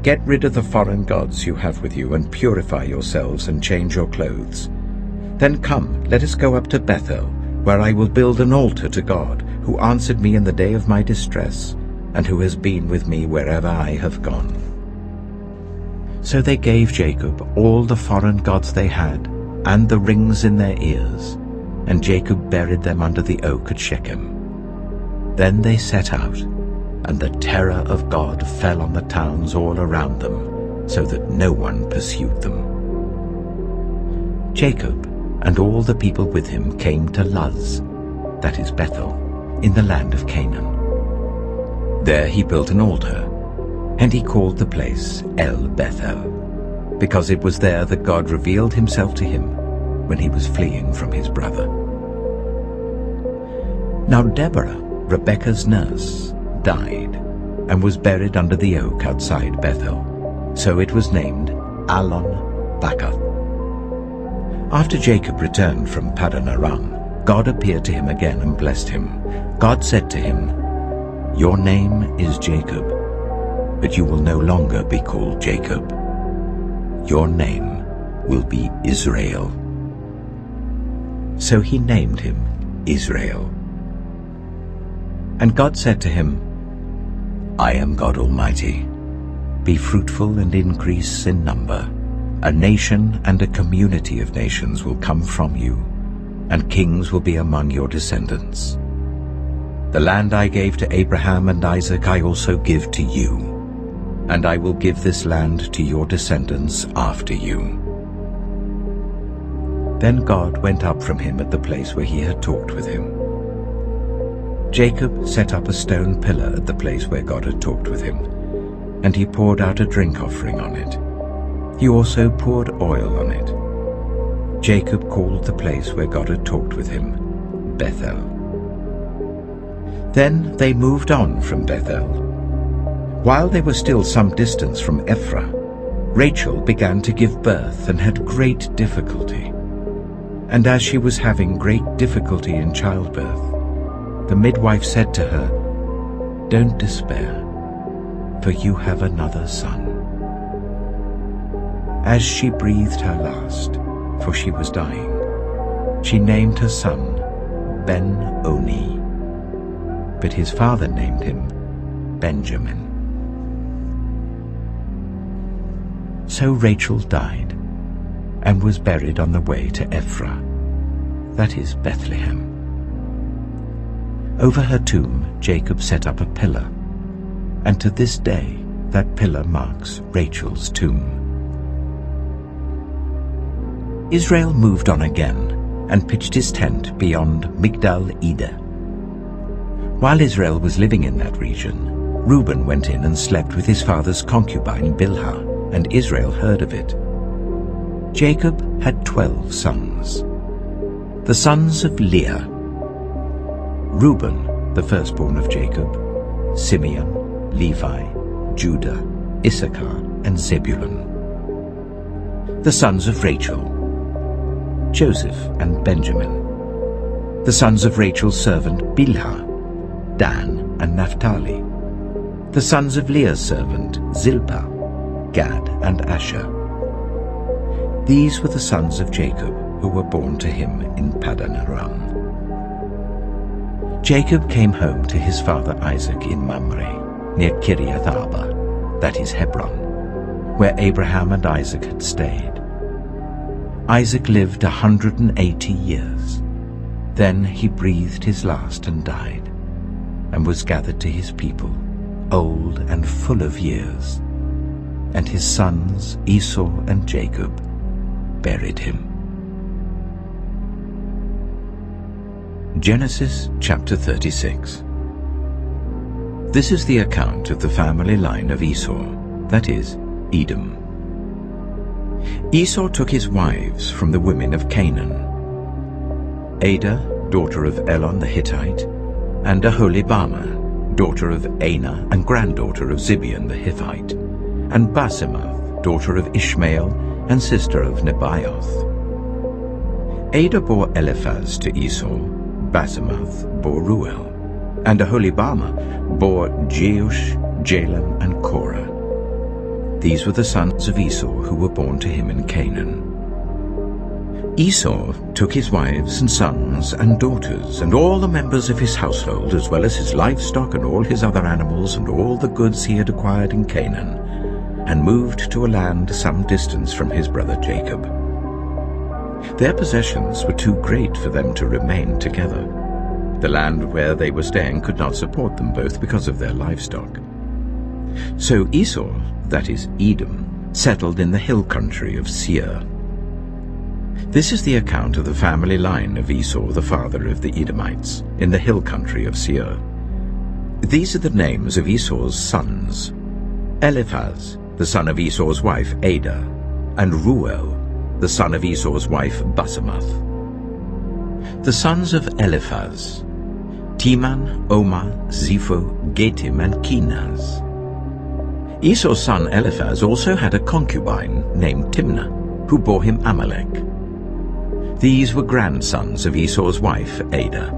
"Get rid of the foreign gods you have with you, and purify yourselves and change your clothes. Then come, let us go up to Bethel, where I will build an altar to God, who answered me in the day of my distress, and who has been with me wherever I have gone." So they gave Jacob all the foreign gods they had, and the rings in their ears, and Jacob buried them under the oak at Shechem. Then they set out, and the terror of God fell on the towns all around them, so that no one pursued them. Jacob and all the people with him came to Luz, that is Bethel, in the land of Canaan. There he built an altar, and he called the place El Bethel, because it was there that God revealed himself to him when he was fleeing from his brother. Now Deborah, Rebekah's nurse, died, and was buried under the oak outside Bethel, so it was named Allon-Bacuth. After Jacob returned from Paddan Aram, God appeared to him again and blessed him. God said to him, "Your name is Jacob, but you will no longer be called Jacob. Your name will be Israel." So he named him Israel. And God said to him, "I am God Almighty. Be fruitful and increase in number. A nation and a community of nations will come from you, and kings will be among your descendants. The land I gave to Abraham and Isaac I also give to you, and I will give this land to your descendants after you." Then God went up from him at the place where he had talked with him. Jacob set up a stone pillar at the place where God had talked with him, and he poured out a drink offering on it. He also poured oil on it. Jacob called the place where God had talked with him Bethel. Then they moved on from Bethel. While they were still some distance from Ephraim, Rachel began to give birth and had great difficulty. And as she was having great difficulty in childbirth, the midwife said to her, "Don't despair, for you have another son." As she breathed her last, for she was dying, she named her son Ben-Oni, but his father named him Benjamin. So Rachel died, and was buried on the way to Ephraim, that is Bethlehem. Over her tomb Jacob set up a pillar, and to this day that pillar marks Rachel's tomb. Israel moved on again and pitched his tent beyond Migdal-Eder. While Israel was living in that region, Reuben went in and slept with his father's concubine Bilhah, and Israel heard of it. Jacob had 12 sons. The sons of Leah: Reuben, the firstborn of Jacob, Simeon, Levi, Judah, Issachar, and Zebulun. The sons of Rachel: Joseph and Benjamin. The sons of Rachel's servant Bilhah: Dan and Naphtali. The sons of Leah's servant Zilpah: Gad and Asher. These were the sons of Jacob who were born to him in Paddan Aram. Jacob came home to his father Isaac in Mamre, near Kiriath Arba, that is Hebron, where Abraham and Isaac had stayed. Isaac lived 180 years. Then he breathed his last and died, and was gathered to his people, old and full of years. And his sons Esau and Jacob buried him. Genesis chapter 36. This is the account of the family line of Esau, that is, Edom. Esau took his wives from the women of Canaan: Adah, daughter of Elon the Hittite, and Aholibamah, daughter of Anah and granddaughter of Zibeon the Hittite, and Basemath, daughter of Ishmael and sister of Nebaioth. Adah bore Eliphaz to Esau, Basemath bore Ruel, And Aholibama bore Jeush, Jalam, and Korah. These were the sons of Esau who were born to him in Canaan. Esau took his wives and sons and daughters and all the members of his household, as well as his livestock and all his other animals and all the goods he had acquired in Canaan, and moved to a land some distance from his brother Jacob. Their possessions were too great for them to remain together. The land where they were staying could not support them both because of their livestock. So Esau, that is Edom, settled in the hill country of Seir. This is the account of the family line of Esau, the father of the Edomites, in the hill country of Seir. These are the names of Esau's sons: Eliphaz, the son of Esau's wife Adah, and Ruel, the son of Esau's wife Basemath. The sons of Eliphaz: Teman, Omar, Zepho, Gatim, and Kenaz. Esau's son Eliphaz also had a concubine named Timnah, who bore him Amalek. These were grandsons of Esau's wife Adah.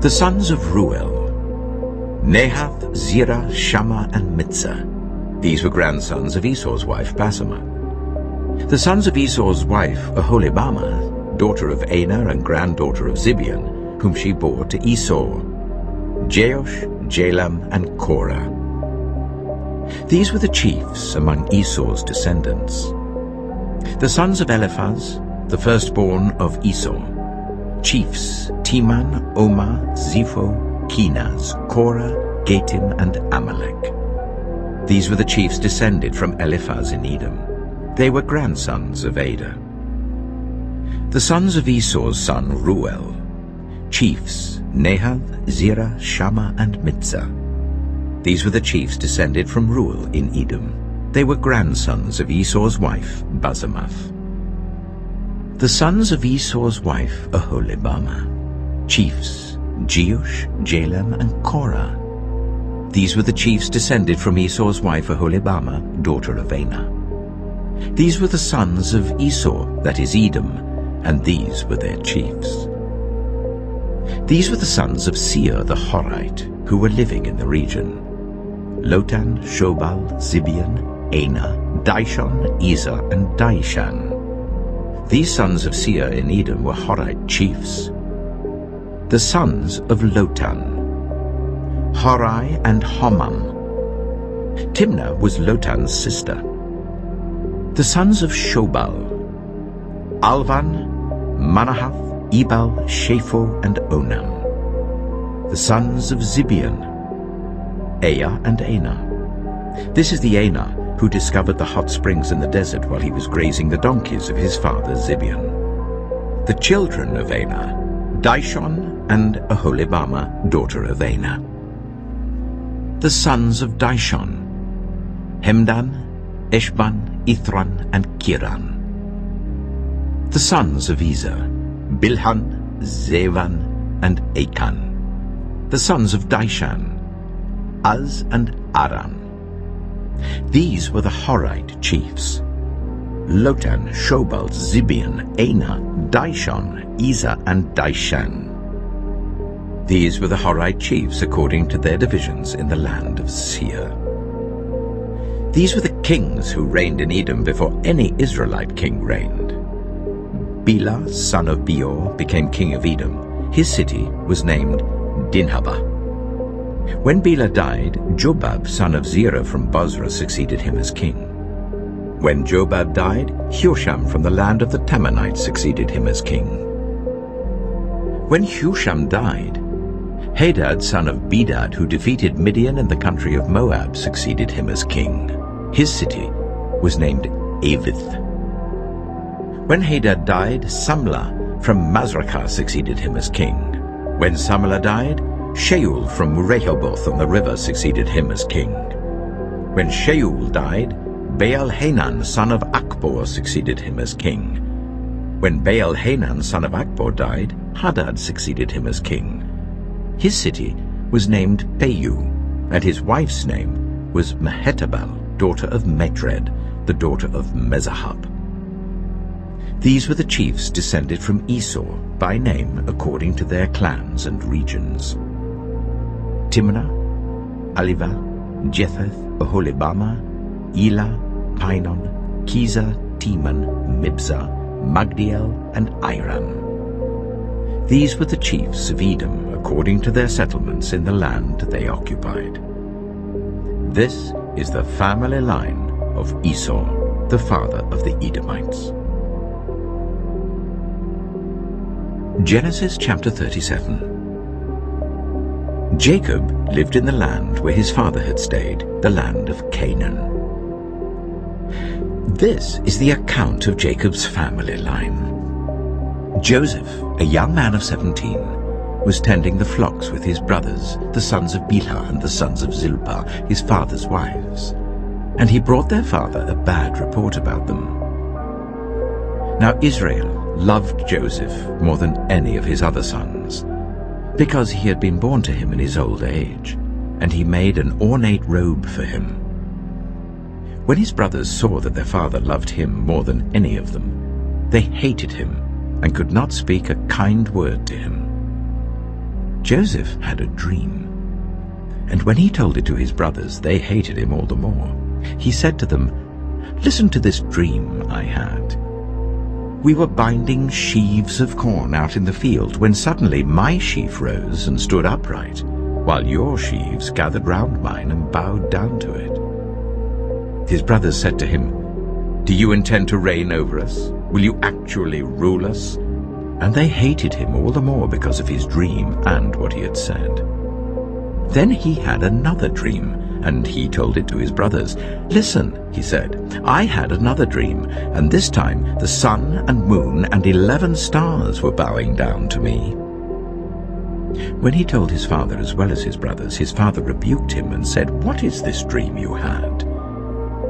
The sons of Ruel: Nahath, Zerah, Shammah, and Mitzah. These were grandsons of Esau's wife Basemath. The sons of Esau's wife Aholibama, daughter of Anah and granddaughter of Zibeon, whom she bore to Esau: Jeush, Jalam, and Korah. These were the chiefs among Esau's descendants. The sons of Eliphaz, the firstborn of Esau: chiefs Teman, Omar, Zepho, Kenaz, Korah, Gatim, and Amalek. These were the chiefs descended from Eliphaz in Edom. They were grandsons of Adah. The sons of Esau's son Ruel: chiefs Nahath, Zerah, Shammah, and Mitzah. These were the chiefs descended from Ruel in Edom. They were grandsons of Esau's wife Basemath. The sons of Esau's wife Aholibama: chiefs Jeush, Jalam, and Korah. These were the chiefs descended from Esau's wife Aholibama, daughter of Anah. These were the sons of Esau, that is Edom, and these were their chiefs. These were the sons of Seir the Horite, who were living in the region: Lotan, Shobal, Zibeon, Anah, Dishon, Ezer, and Dishan. These sons of Seir in Edom were Horite chiefs. The sons of Lotan: Horai and Homam. Timnah was Lotan's sister. The sons of Shobal: Alvan, Manahath, Ebal, Shapho, and Onam. The sons of Zibeon: Aya and Anah. This is the Anah who discovered the hot springs in the desert while he was grazing the donkeys of his father Zibeon. The children of Anah: Dishon and Aholibama, daughter of Anah. The sons of Dishon: Hemdan, Eshban, Ithran, and Kiran. The sons of Ezer: Bilhan, Zevan, and Achan. The sons of Dishan: Az and Aran. These were the Horite chiefs: Lotan, Shobal, Zibeon, Anah, Dishon, Ezer, and Dishan. These were the Horite chiefs according to their divisions in the land of Seir. These were the kings who reigned in Edom before any Israelite king reigned. Bela, son of Beor, became king of Edom. His city was named Dinhabah. When Bela died, Jobab, son of Zerah from Bozrah, succeeded him as king. When Jobab died, Husham from the land of the Temanites succeeded him as king. When Husham died, Hadad, son of Bedad, who defeated Midian in the country of Moab, succeeded him as king. His city was named Avith. When Hadad died, Samlah from Masrekah succeeded him as king. When Samlah died, Shaul from Rehoboth on the river succeeded him as king. When Shaul died, Baal-Hanan, son of Akbor, succeeded him as king. When Baal-Hanan, son of Akbor, died, Hadad succeeded him as king. His city was named Payu, and his wife's name was Mehetabel, daughter of Matred, the daughter of Mezahab. These were the chiefs descended from Esau, by name according to their clans and regions: Timnah, Alivah, Jetheth, Oholibamah, Elah, Pinon, Kizah, Teman, Mibzah, Magdiel, and Iran. These were the chiefs of Edom according to their settlements in the land they occupied. This is the family line of Esau, the father of the Edomites. Genesis chapter 37. Jacob lived in the land where his father had stayed, the land of Canaan. This is the account of Jacob's family line. Joseph, a young man of 17, was tending the flocks with his brothers, the sons of Bilhah and the sons of Zilpah, his father's wives, and he brought their father a bad report about them. Now Israel loved Joseph more than any of his other sons, because he had been born to him in his old age, and he made an ornate robe for him. When his brothers saw that their father loved him more than any of them, they hated him and could not speak a kind word to him. Joseph had a dream, and when he told it to his brothers, they hated him all the more. He said to them, "Listen to this dream I had. We were binding sheaves of corn out in the field when suddenly my sheaf rose and stood upright, while your sheaves gathered round mine and bowed down to it." His brothers said to him, "Do you intend to reign over us? Will you actually rule us?" And they hated him all the more because of his dream and what he had said. Then he had another dream, and he told it to his brothers. "Listen," he said, "I had another dream, and this time the sun and moon and 11 stars were bowing down to me." When he told his father as well as his brothers, his father rebuked him and said, "What is this dream you had?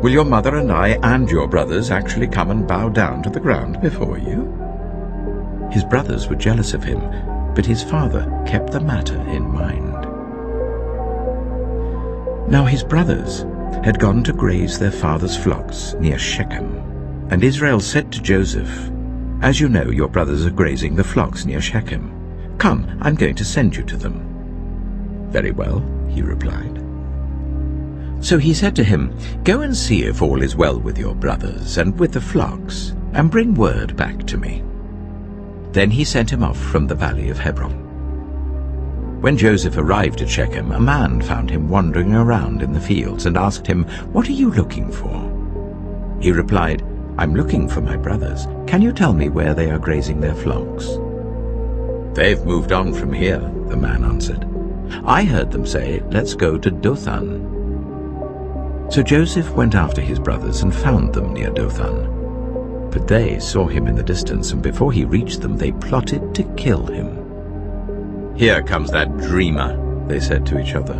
Will your mother and I and your brothers actually come and bow down to the ground before you?" His brothers were jealous of him, but his father kept the matter in mind. Now his brothers had gone to graze their father's flocks near Shechem, and Israel said to Joseph, "As you know, your brothers are grazing the flocks near Shechem. Come, I'm going to send you to them." "Very well," he replied. So he said to him, "Go and see if all is well with your brothers and with the flocks, and bring word back to me." Then he sent him off from the valley of Hebron. When Joseph arrived at Shechem, a man found him wandering around in the fields and asked him, "What are you looking for?" He replied, "I'm looking for my brothers. Can you tell me where they are grazing their flocks?" "They've moved on from here," the man answered. "I heard them say, 'Let's go to Dothan.'" So Joseph went after his brothers and found them near Dothan. But they saw him in the distance, and before he reached them, they plotted to kill him. "Here comes that dreamer," they said to each other.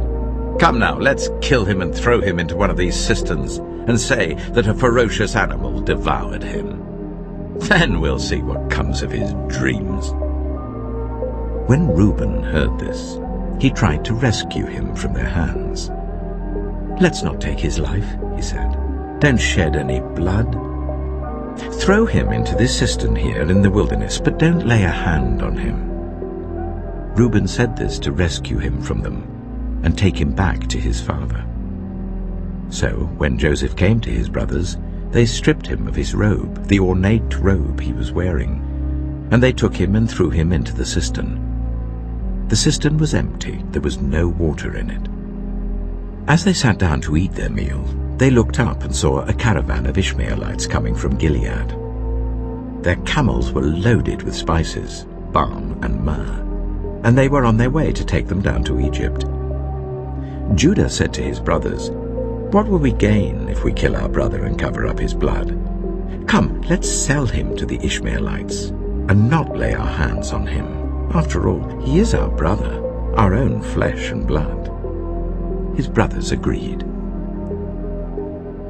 "Come now, let's kill him and throw him into one of these cisterns and say that a ferocious animal devoured him. Then we'll see what comes of his dreams." When Reuben heard this, he tried to rescue him from their hands. "Let's not take his life," he said. "Don't shed any blood. Throw him into this cistern here in the wilderness, but don't lay a hand on him." Reuben said this to rescue him from them and take him back to his father. So when Joseph came to his brothers, they stripped him of his robe, the ornate robe he was wearing, and they took him and threw him into the cistern. The cistern was empty, there was no water in it. As they sat down to eat their meal, they looked up and saw a caravan of Ishmaelites coming from Gilead. Their camels were loaded with spices, balm and myrrh, and they were on their way to take them down to Egypt. Judah said to his brothers, "What will we gain if we kill our brother and cover up his blood? Come, let's sell him to the Ishmaelites and not lay our hands on him. After all, he is our brother, our own flesh and blood." His brothers agreed.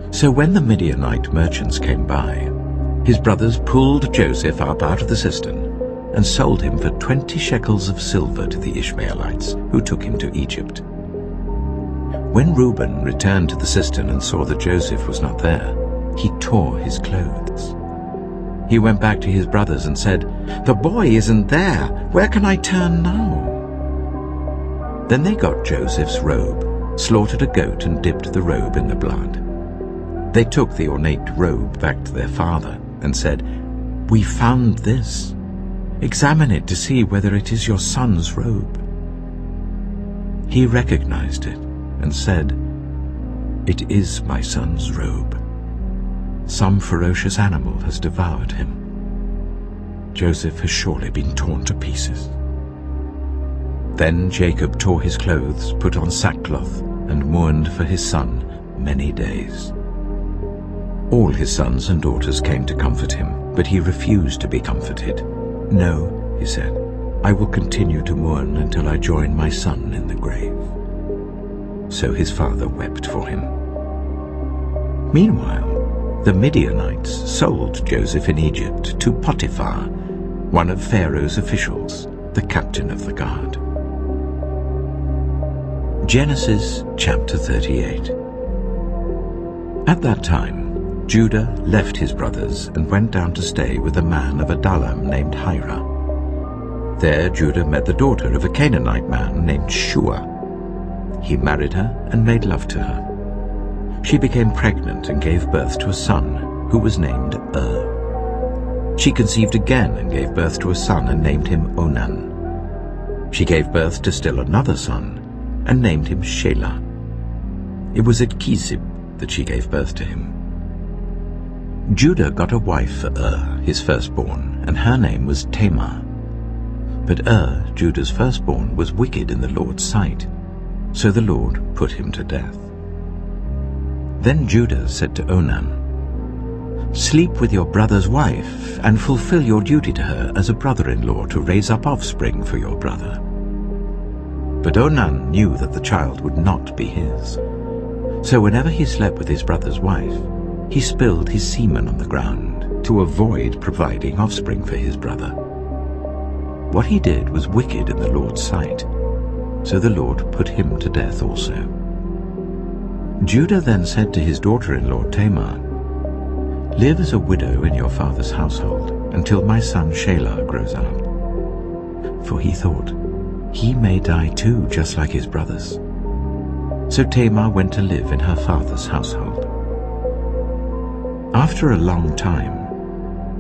So when the Midianite merchants came by, his brothers pulled Joseph up out of the cistern and sold him for 20 shekels of silver to the Ishmaelites, who took him to Egypt. When Reuben returned to the cistern and saw that Joseph was not there, he tore his clothes. He went back to his brothers and said, "The boy isn't there. Where can I turn now?" Then they got Joseph's robe, slaughtered a goat and dipped the robe in the blood. They took the ornate robe back to their father and said, "We found this. Examine it to see whether it is your son's robe." He recognized it and said, "It is my son's robe. Some ferocious animal has devoured him. Joseph has surely been torn to pieces." Then Jacob tore his clothes, put on sackcloth, and mourned for his son many days. All his sons and daughters came to comfort him, but he refused to be comforted. "No," he said, "I will continue to mourn until I join my son in the grave." So his father wept for him. Meanwhile, the Midianites sold Joseph in Egypt to Potiphar, one of Pharaoh's officials, the captain of the guard. Genesis chapter 38. At that time, Judah left his brothers and went down to stay with a man of Adullam named Hira. There Judah met the daughter of a Canaanite man named Shua. He married her and made love to her. She became pregnant and gave birth to a son, who was named She conceived again and gave birth to a son and named him Onan. She gave birth to still another son and named him Shelah. It was at Kisib that she gave birth to him. Judah got a wife for his firstborn, and her name was Tamar. But Judah's firstborn, was wicked in the Lord's sight, so the Lord put him to death. Then Judah said to Onan, "Sleep with your brother's wife, and fulfill your duty to her as a brother-in-law to raise up offspring for your brother." But Onan knew that the child would not be his. So whenever he slept with his brother's wife, he spilled his semen on the ground to avoid providing offspring for his brother. What he did was wicked in the Lord's sight, so the Lord put him to death also. Judah then said to his daughter-in-law Tamar, "Live as a widow in your father's household until my son Shelah grows up." For he thought, he may die too, just like his brothers. So Tamar went to live in her father's household. After a long time,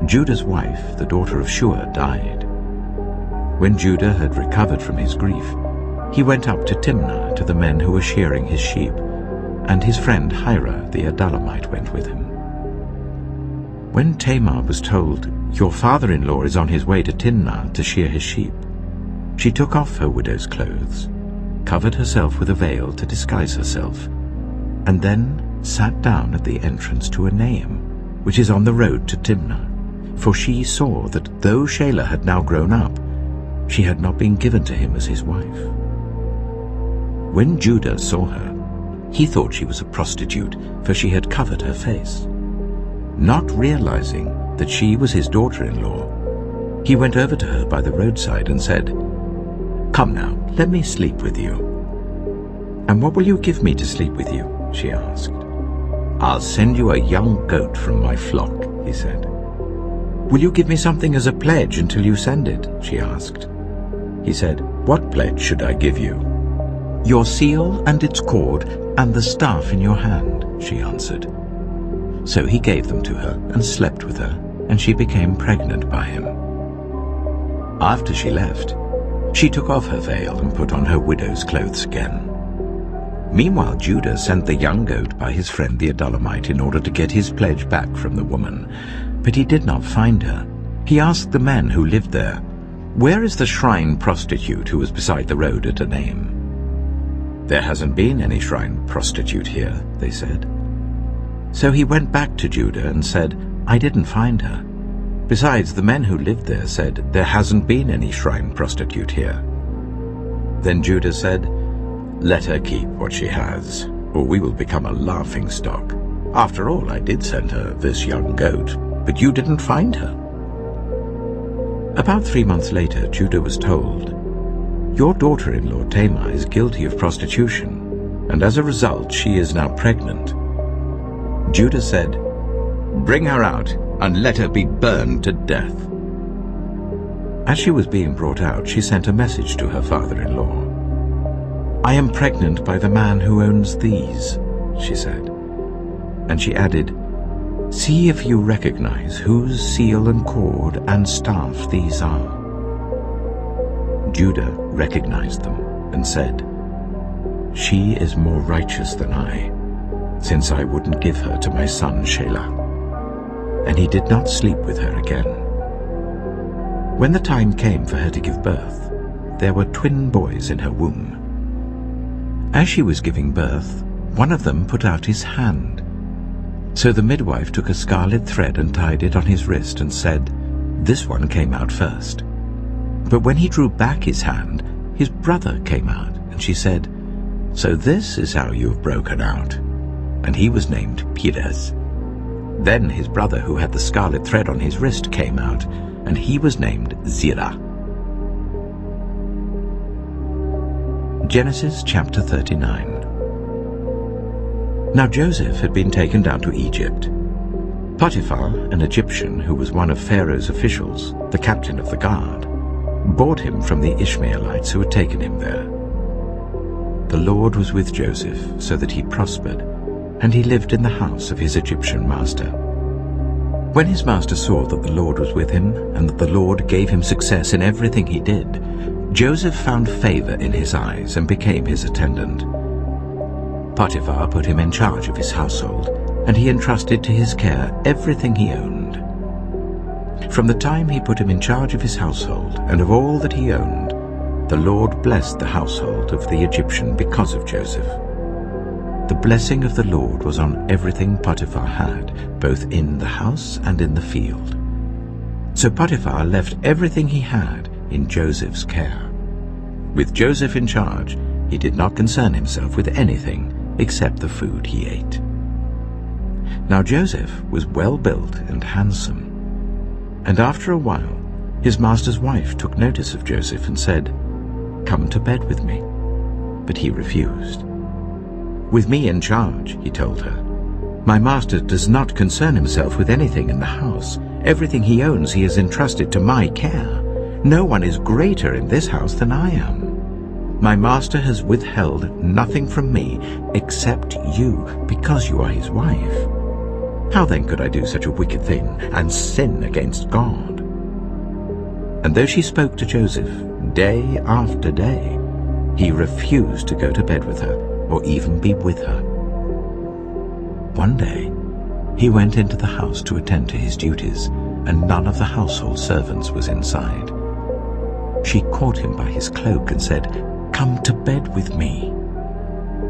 Judah's wife, the daughter of Shua, died. When Judah had recovered from his grief, he went up to Timnah to the men who were shearing his sheep, and his friend Hira the Adullamite went with him. When Tamar was told, "Your father-in-law is on his way to Timnah to shear his sheep," she took off her widow's clothes, covered herself with a veil to disguise herself, and then sat down at the entrance to Enaim, which is on the road to Timnah, for she saw that though Shelah had now grown up, she had not been given to him as his wife. When Judah saw her, he thought she was a prostitute, for she had covered her face. Not realizing that she was his daughter-in-law, he went over to her by the roadside and said, "Come now, let me sleep with you." "And what will you give me to sleep with you?" she asked. "I'll send you a young goat from my flock," he said. "Will you give me something as a pledge until you send it?" she asked. He said, "What pledge should I give you?" "Your seal and its cord and the staff in your hand," she answered. So he gave them to her and slept with her, and she became pregnant by him. After she left, she took off her veil and put on her widow's clothes again. Meanwhile Judah sent the young goat by his friend the Adullamite in order to get his pledge back from the woman, but he did not find her. He asked the men who lived there, "Where is the shrine prostitute who was beside the road at Enaim?" "There hasn't been any shrine prostitute here," they said. So he went back to Judah and said, "I didn't find her. Besides, the men who lived there said, 'There hasn't been any shrine prostitute here.'" Then Judah said, "Let her keep what she has, or we will become a laughingstock. After all, I did send her this young goat, but you didn't find her." About 3 months later, Judah was told, "Your daughter-in-law Tamar is guilty of prostitution, and as a result she is now pregnant." Judah said, "Bring her out, and let her be burned to death." As she was being brought out, she sent a message to her father-in-law. "I am pregnant by the man who owns these," she said. And she added, "See if you recognize whose seal and cord and staff these are." Judah recognized them and said, "She is more righteous than I, since I wouldn't give her to my son Shelah." And he did not sleep with her again. When the time came for her to give birth, there were twin boys in her womb. As she was giving birth, one of them put out his hand. So the midwife took a scarlet thread and tied it on his wrist and said, "This one came out first." But when he drew back his hand, his brother came out, and she said, "So this is how you have broken out." And he was named Perez. Then his brother who had the scarlet thread on his wrist came out, and he was named Zerah. Genesis chapter 39. Now Joseph had been taken down to Egypt. Potiphar, an Egyptian who was one of Pharaoh's officials, the captain of the guard, bought him from the Ishmaelites who had taken him there. The Lord was with Joseph, so that he prospered, and he lived in the house of his Egyptian master. When his master saw that the Lord was with him, and that the Lord gave him success in everything he did, Joseph found favor in his eyes and became his attendant. Potiphar put him in charge of his household, and he entrusted to his care everything he owned. From the time he put him in charge of his household and of all that he owned, the Lord blessed the household of the Egyptian because of Joseph. The blessing of the Lord was on everything Potiphar had, both in the house and in the field. So Potiphar left everything he had in Joseph's care. With Joseph in charge, he did not concern himself with anything except the food he ate. Now Joseph was well built and handsome. And after a while, his master's wife took notice of Joseph and said, "Come to bed with me." But he refused. "With me in charge," he told her, "my master does not concern himself with anything in the house. Everything he owns he has entrusted to my care. No one is greater in this house than I am. My master has withheld nothing from me except you, because you are his wife. How then could I do such a wicked thing and sin against God?" And though she spoke to Joseph day after day, he refused to go to bed with her or even be with her. One day, he went into the house to attend to his duties, and none of the household servants was inside. She caught him by his cloak and said, "Come to bed with me."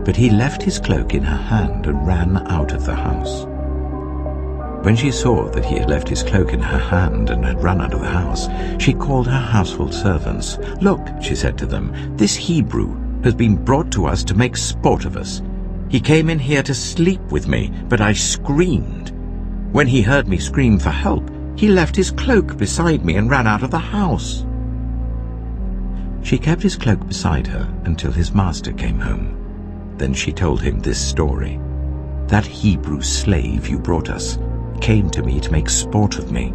But he left his cloak in her hand and ran out of the house. When she saw that he had left his cloak in her hand and had run out of the house, she called her household servants. "Look," she said to them, "this Hebrew has been brought to us to make sport of us. He came in here to sleep with me, but I screamed. When he heard me scream for help, he left his cloak beside me and ran out of the house." She kept his cloak beside her until his master came home. Then she told him this story. "That Hebrew slave you brought us came to me to make sport of me.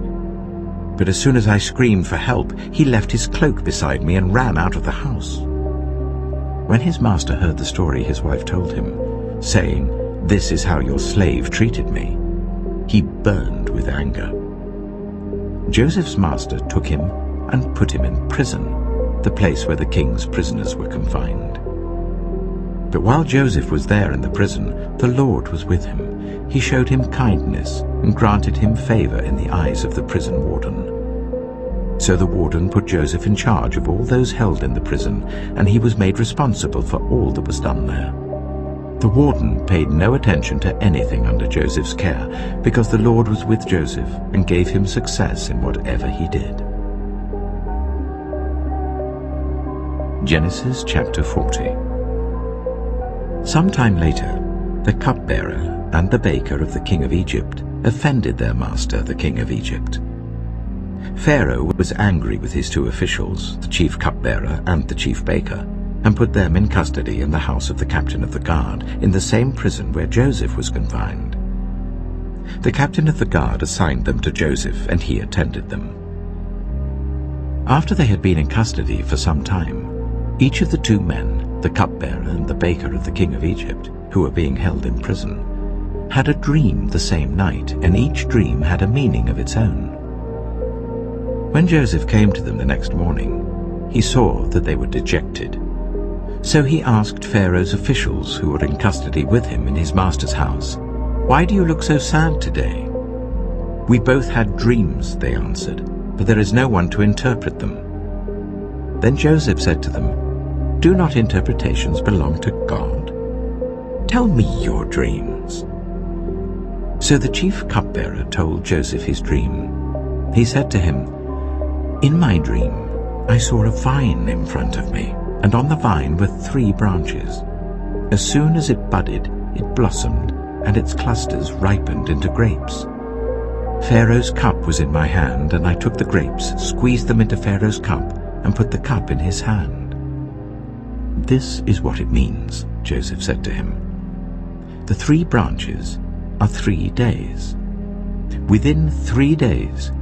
But as soon as I screamed for help, he left his cloak beside me and ran out of the house." When his master heard the story his wife told him, saying, "This is how your slave treated me," he burned with anger. Joseph's master took him and put him in prison, the place where the king's prisoners were confined. But while Joseph was there in the prison, the Lord was with him. He showed him kindness and granted him favor in the eyes of the prison warden. So the warden put Joseph in charge of all those held in the prison, and he was made responsible for all that was done there. The warden paid no attention to anything under Joseph's care, because the Lord was with Joseph and gave him success in whatever he did. Genesis chapter 40. Sometime later, the cupbearer and the baker of the king of Egypt offended their master, the king of Egypt. Pharaoh was angry with his two officials, the chief cupbearer and the chief baker, and put them in custody in the house of the captain of the guard, in the same prison where Joseph was confined. The captain of the guard assigned them to Joseph, and he attended them. After they had been in custody for some time, each of the two men, the cupbearer and the baker of the king of Egypt, who were being held in prison, had a dream the same night, and each dream had a meaning of its own. When Joseph came to them the next morning, he saw that they were dejected. So he asked Pharaoh's officials who were in custody with him in his master's house, "Why do you look so sad today?" "We both had dreams," they answered, "but there is no one to interpret them." Then Joseph said to them, "Do not interpretations belong to God? Tell me your dreams." So the chief cupbearer told Joseph his dream. He said to him, "In my dream I saw a vine in front of me, and on the vine were 3 branches. As soon as it budded, it blossomed, and its clusters ripened into grapes. Pharaoh's cup was in my hand, and I took the grapes, squeezed them into Pharaoh's cup, and put the cup in his hand." "This is what it means," Joseph said to him. "The 3 branches are 3 days. Within 3 days,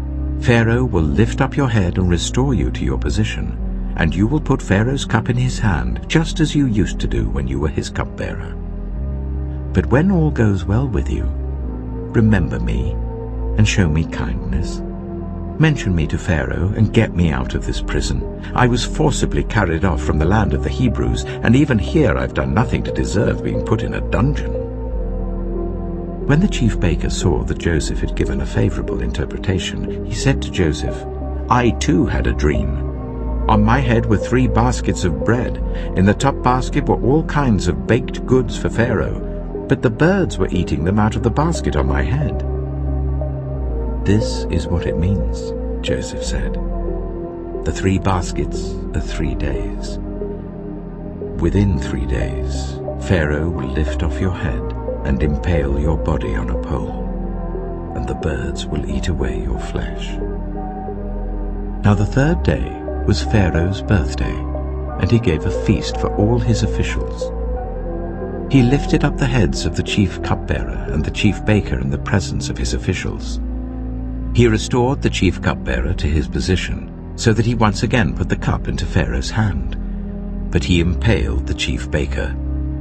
Pharaoh will lift up your head and restore you to your position, and you will put Pharaoh's cup in his hand, just as you used to do when you were his cupbearer. But when all goes well with you, remember me and show me kindness. Mention me to Pharaoh and get me out of this prison. I was forcibly carried off from the land of the Hebrews, and even here I've done nothing to deserve being put in a dungeon." When the chief baker saw that Joseph had given a favorable interpretation, he said to Joseph, "I too had a dream. On my head were 3 baskets of bread. In the top basket were all kinds of baked goods for Pharaoh, but the birds were eating them out of the basket on my head." "This is what it means," Joseph said. "The 3 baskets are 3 days. Within 3 days, Pharaoh will lift off your head and impale your body on a pole, and the birds will eat away your flesh." Now the 3rd day was Pharaoh's birthday, and he gave a feast for all his officials. He lifted up the heads of the chief cupbearer and the chief baker in the presence of his officials. He restored the chief cupbearer to his position, so that he once again put the cup into Pharaoh's hand. But he impaled the chief baker,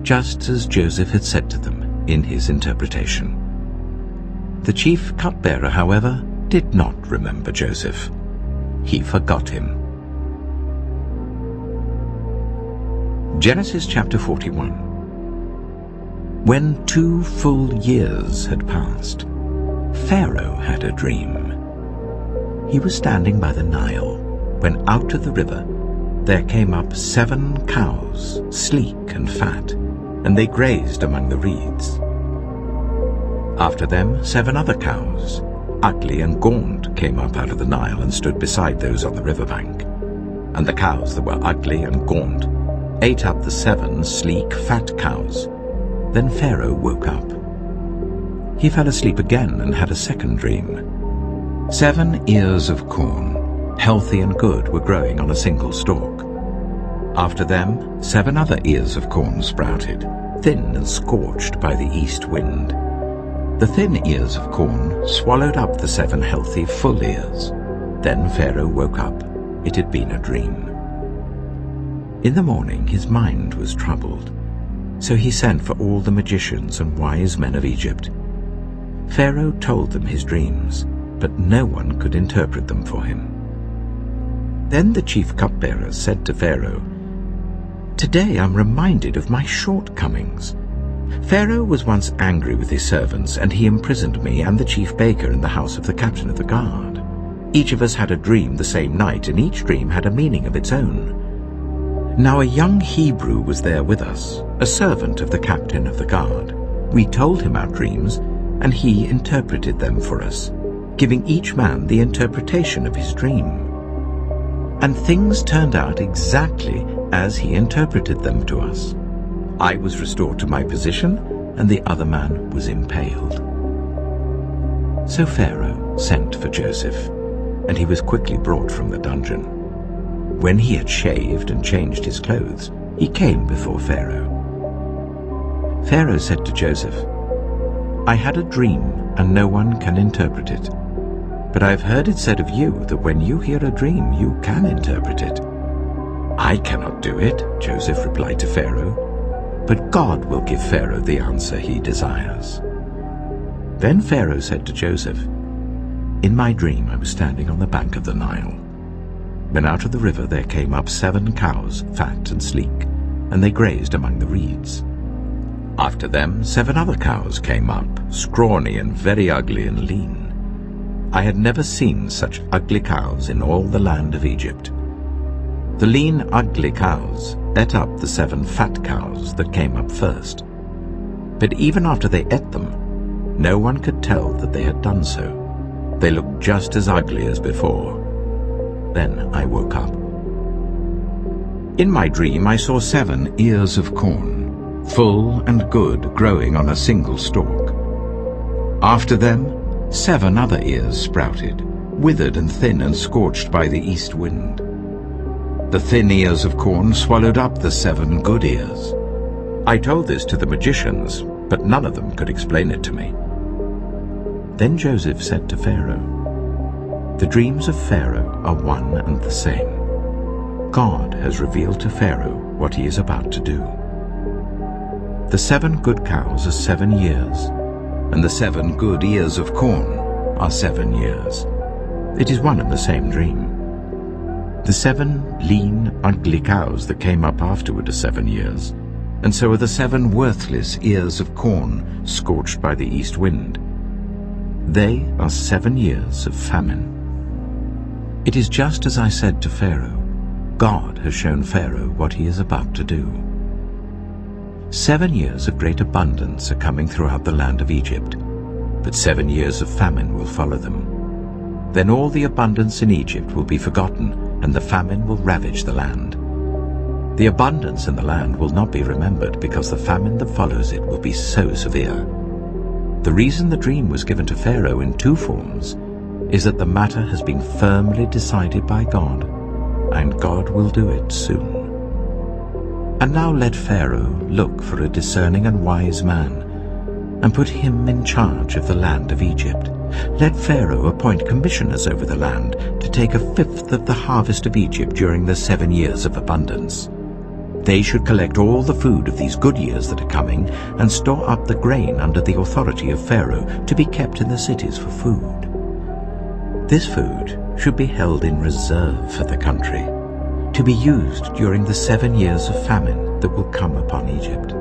just as Joseph had said to them in his interpretation. The chief cupbearer, however, did not remember Joseph. He forgot him. Genesis chapter 41. When 2 full years had passed, Pharaoh had a dream. He was standing by the Nile, when out of the river there came up 7 cows, sleek and fat, and they grazed among the reeds. After them 7 other cows, ugly and gaunt, came up out of the Nile and stood beside those on the riverbank. And the cows that were ugly and gaunt ate up the 7 sleek, fat cows. Then Pharaoh woke up. He fell asleep again and had a second dream. 7 ears of corn, healthy and good, were growing on a single stalk. After them 7 other ears of corn sprouted, thin and scorched by the east wind. The thin ears of corn swallowed up the 7 healthy, full ears. Then Pharaoh woke up. It had been a dream. In the morning his mind was troubled, so he sent for all the magicians and wise men of Egypt. Pharaoh told them his dreams, but no one could interpret them for him. Then the chief cupbearer said to Pharaoh, "Today I'm reminded of my shortcomings. Pharaoh was once angry with his servants, and he imprisoned me and the chief baker in the house of the captain of the guard. Each of us had a dream the same night, and each dream had a meaning of its own. Now a young Hebrew was there with us, a servant of the captain of the guard. We told him our dreams, and he interpreted them for us, giving each man the interpretation of his dream. And things turned out exactly as he interpreted them to us. I was restored to my position, and the other man was impaled." So Pharaoh sent for Joseph, and he was quickly brought from the dungeon. When he had shaved and changed his clothes, he came before Pharaoh. Pharaoh said to Joseph, I had a dream, and no one can interpret it. But I have heard it said of you that when you hear a dream, you can interpret it. I cannot do it, Joseph replied to Pharaoh, but God will give Pharaoh the answer he desires. Then Pharaoh said to Joseph, In my dream I was standing on the bank of the Nile. When out of the river there came up 7 cows, fat and sleek, and they grazed among the reeds. After them 7 other cows came up, scrawny and very ugly and lean. I had never seen such ugly cows in all the land of Egypt. The lean, ugly cows ate up the 7 fat cows that came up first. But even after they ate them, no one could tell that they had done so. They looked just as ugly as before. Then I woke up. In my dream I saw 7 ears of corn, full and good, growing on a single stalk. After them 7 other ears sprouted, withered and thin and scorched by the east wind. The thin ears of corn swallowed up the 7 good ears. I told this to the magicians, but none of them could explain it to me. Then Joseph said to Pharaoh, The dreams of Pharaoh are one and the same. God has revealed to Pharaoh what he is about to do. The 7 good cows are 7 years, and the 7 good ears of corn are 7 years. It is one and the same dream. The 7 lean, ugly cows that came up afterward are 7 years, and so are the 7 worthless ears of corn scorched by the east wind. They are 7 years of famine. It is just as I said to Pharaoh. God has shown Pharaoh what he is about to do. 7 years of great abundance are coming throughout the land of Egypt, but 7 years of famine will follow them. Then all the abundance in Egypt will be forgotten, and the famine will ravage the land. The abundance in the land will not be remembered, because the famine that follows it will be so severe. The reason the dream was given to Pharaoh in 2 forms is that the matter has been firmly decided by God, and God will do it soon. And now let Pharaoh look for a discerning and wise man, and put him in charge of the land of Egypt. Let Pharaoh appoint commissioners over the land to take 1/5 of the harvest of Egypt during the 7 years of abundance. They should collect all the food of these good years that are coming and store up the grain under the authority of Pharaoh to be kept in the cities for food. This food should be held in reserve for the country, to be used during the 7 years of famine that will come upon Egypt,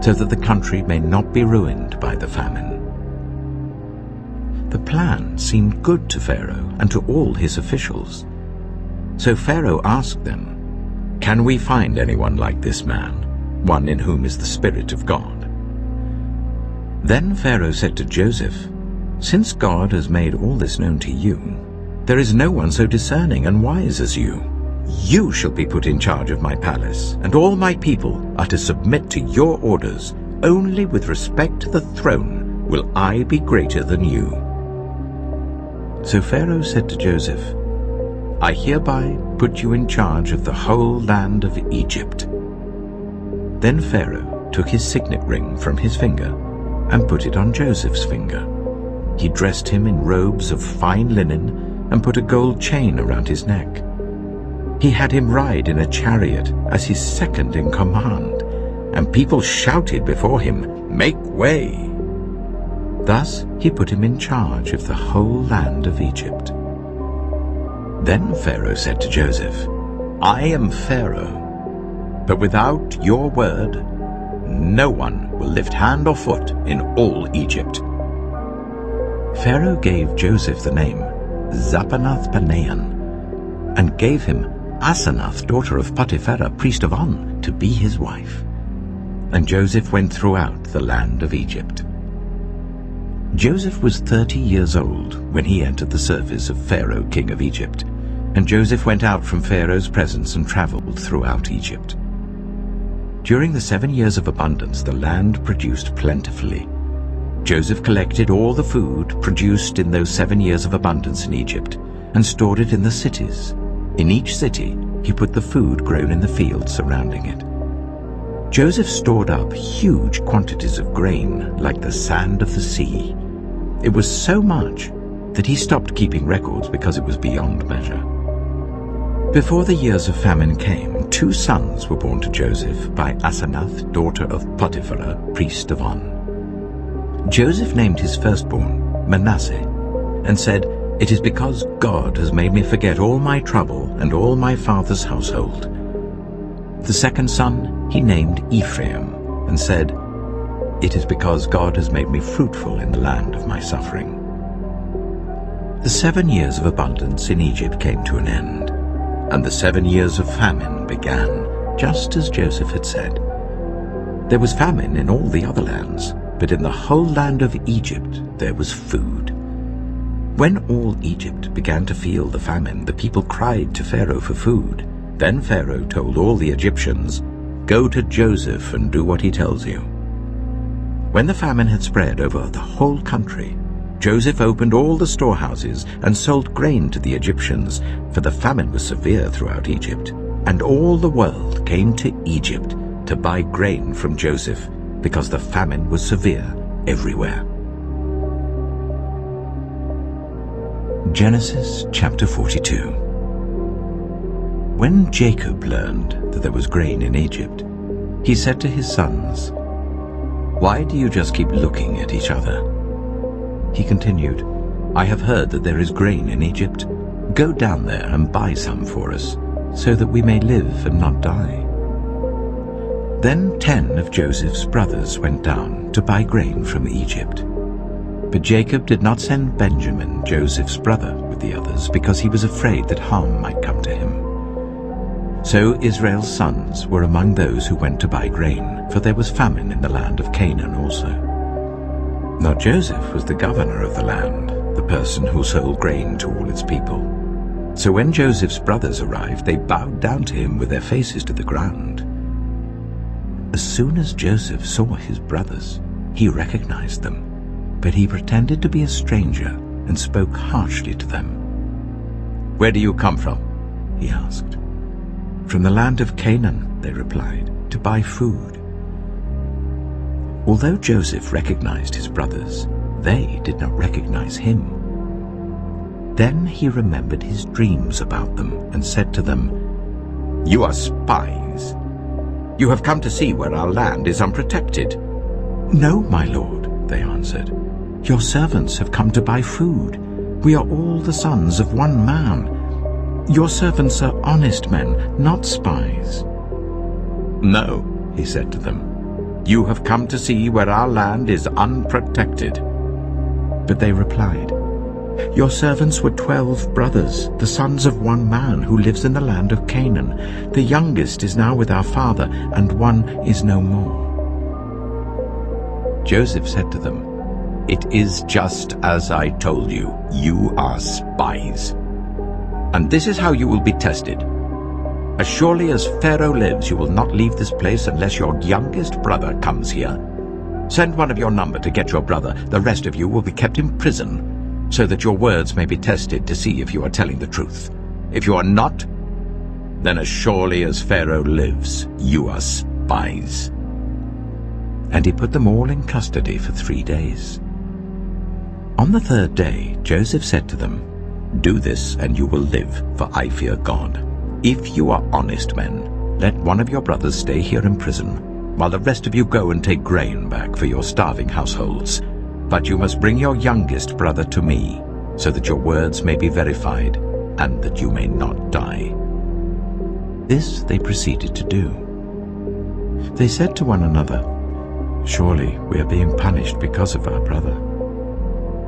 so that the country may not be ruined by the famine. The plan seemed good to Pharaoh and to all his officials. So Pharaoh asked them, Can we find anyone like this man, one in whom is the Spirit of God? Then Pharaoh said to Joseph, Since God has made all this known to you, there is no one so discerning and wise as you. You shall be put in charge of my palace, and all my people are to submit to your orders. Only with respect to the throne will I be greater than you. So Pharaoh said to Joseph, I hereby put you in charge of the whole land of Egypt. Then Pharaoh took his signet ring from his finger and put it on Joseph's finger. He dressed him in robes of fine linen and put a gold chain around his neck. He had him ride in a chariot as his second in command, and people shouted before him, Make way! Thus he put him in charge of the whole land of Egypt. Then Pharaoh said to Joseph, I am Pharaoh, but without your word, no one will lift hand or foot in all Egypt. Pharaoh gave Joseph the name Zaphenath-Paneah, and gave him Asenath, daughter of Potipharah, priest of On, to be his wife. And Joseph went throughout the land of Egypt. Joseph was 30 years old when he entered the service of Pharaoh, king of Egypt, and Joseph went out from Pharaoh's presence and traveled throughout Egypt. During the 7 years of abundance, the land produced plentifully. Joseph collected all the food produced in those 7 years of abundance in Egypt and stored it in the cities. In each city he put the food grown in the fields surrounding it. Joseph stored up huge quantities of grain like the sand of the sea. It was so much that he stopped keeping records because it was beyond measure. Before the years of famine came, 2 sons were born to Joseph by Asenath, daughter of Potiphera, priest of On. Joseph named his firstborn Manasseh and said, "It is because God has made me forget all my trouble and all my father's household." The second son he named Ephraim and said, "It is because God has made me fruitful in the land of my suffering." The 7 years of abundance in Egypt came to an end, and the 7 years of famine began, just as Joseph had said. There was famine in all the other lands, but in the whole land of Egypt there was food. When all Egypt began to feel the famine, the people cried to Pharaoh for food. Then Pharaoh told all the Egyptians, "Go to Joseph and do what he tells you." When the famine had spread over the whole country, Joseph opened all the storehouses and sold grain to the Egyptians, for the famine was severe throughout Egypt, and all the world came to Egypt to buy grain from Joseph, because the famine was severe everywhere. Genesis chapter 42. When Jacob learned that there was grain in Egypt, he said to his sons, "Why do you just keep looking at each other?" He continued, "I have heard that there is grain in Egypt. Go down there and buy some for us, so that we may live and not die." Then 10 of Joseph's brothers went down to buy grain from Egypt. But Jacob did not send Benjamin, Joseph's brother, with the others, because he was afraid that harm might come to him. So Israel's sons were among those who went to buy grain, for there was famine in the land of Canaan also. Now Joseph was the governor of the land, the person who sold grain to all its people. So when Joseph's brothers arrived, they bowed down to him with their faces to the ground. As soon as Joseph saw his brothers, he recognized them, but he pretended to be a stranger and spoke harshly to them. "Where do you come from?" he asked. "From the land of Canaan," they replied, "to buy food." Although Joseph recognized his brothers, they did not recognize him. Then he remembered his dreams about them and said to them, "You are spies. You have come to see where our land is unprotected." "No, my lord," they answered. "Your servants have come to buy food. We are all the sons of one man. Your servants are honest men, not spies." "No," he said to them. "You have come to see where our land is unprotected." But they replied, "Your servants were 12 brothers, the sons of one man who lives in the land of Canaan. The youngest is now with our father, and one is no more." Joseph said to them, "It is just as I told you. You are spies. And this is how you will be tested. As surely as Pharaoh lives, you will not leave this place unless your youngest brother comes here. Send one of your number to get your brother. The rest of you will be kept in prison, so that your words may be tested to see if you are telling the truth. If you are not, then as surely as Pharaoh lives, you are spies." And he put them all in custody for 3 days. On the 3rd day, Joseph said to them, "Do this and you will live, for I fear God. If you are honest men, let one of your brothers stay here in prison, while the rest of you go and take grain back for your starving households. But you must bring your youngest brother to me, so that your words may be verified, and that you may not die." This they proceeded to do. They said to one another, "Surely we are being punished because of our brother.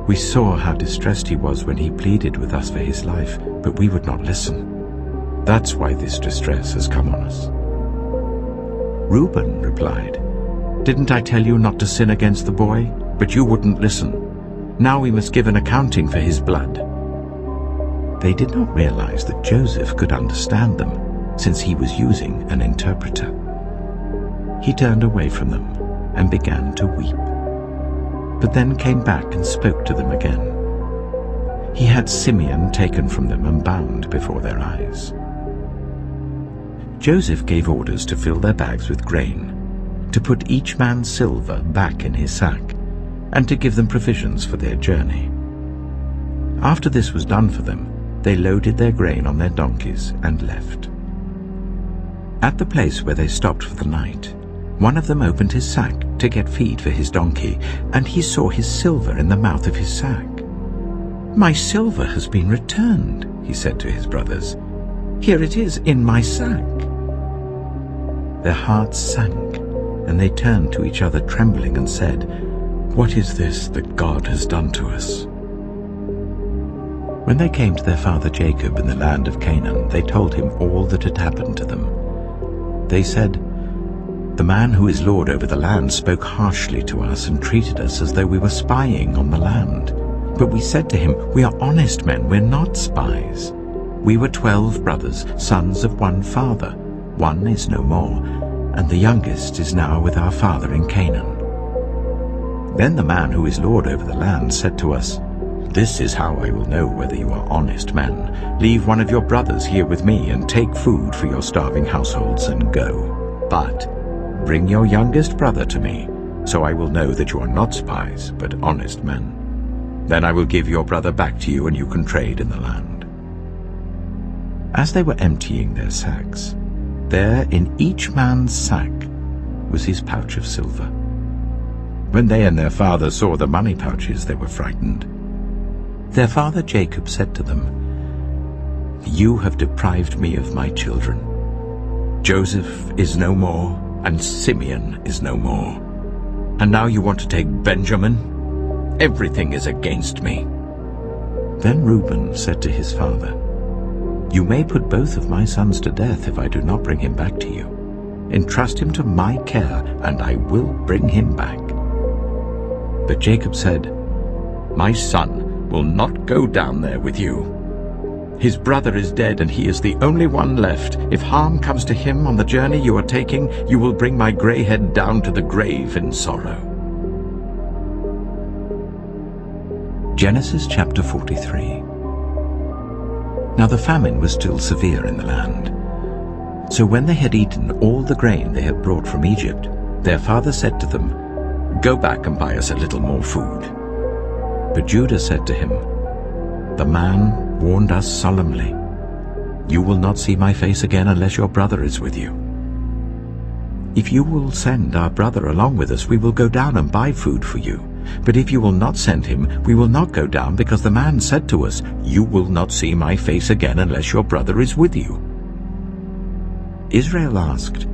We saw how distressed he was when he pleaded with us for his life, but we would not listen. That's why this distress has come on us." Reuben replied, "Didn't I tell you not to sin against the boy? But you wouldn't listen. Now we must give an accounting for his blood." They did not realize that Joseph could understand them, since he was using an interpreter. He turned away from them and began to weep, but then came back and spoke to them again. He had Simeon taken from them and bound before their eyes. Joseph gave orders to fill their bags with grain, to put each man's silver back in his sack, and to give them provisions for their journey. After this was done for them, they loaded their grain on their donkeys and left. At the place where they stopped for the night, one of them opened his sack to get feed for his donkey, and he saw his silver in the mouth of his sack. "My silver has been returned," he said to his brothers. "Here it is in my sack." Their hearts sank, and they turned to each other trembling and said, "What is this that God has done to us?" When they came to their father Jacob in the land of Canaan, they told him all that had happened to them. They said, "The man who is lord over the land spoke harshly to us and treated us as though we were spying on the land. But we said to him, 'We are honest men, we're not spies. We were 12 brothers, sons of one father. One is no more, and the youngest is now with our father in Canaan.' Then the man who is lord over the land said to us, 'This is how I will know whether you are honest men. Leave one of your brothers here with me and take food for your starving households and go. But bring your youngest brother to me, so I will know that you are not spies, but honest men. Then I will give your brother back to you, and you can trade in the land.' As they were emptying their sacks, there in each man's sack was his pouch of silver. When they and their father saw the money pouches, they were frightened. Their father Jacob said to them, 'You have deprived me of my children. Joseph is no more, and Simeon is no more. And now you want to take Benjamin? Everything is against me.' Then Reuben said to his father, 'You may put both of my sons to death if I do not bring him back to you. Entrust him to my care, and I will bring him back.' But Jacob said, 'My son will not go down there with you. His brother is dead, and he is the only one left. If harm comes to him on the journey you are taking, you will bring my gray head down to the grave in sorrow.'" Genesis chapter 43. Now the famine was still severe in the land. So when they had eaten all the grain they had brought from Egypt, their father said to them, "Go back and buy us a little more food." But Judah said to him, "The man warned us solemnly, 'You will not see my face again unless your brother is with you. If you will send our brother along with us, we will go down and buy food for you. But if you will not send him, we will not go down, because the man said to us, "You will not see my face again unless your brother is with you."' Israel asked,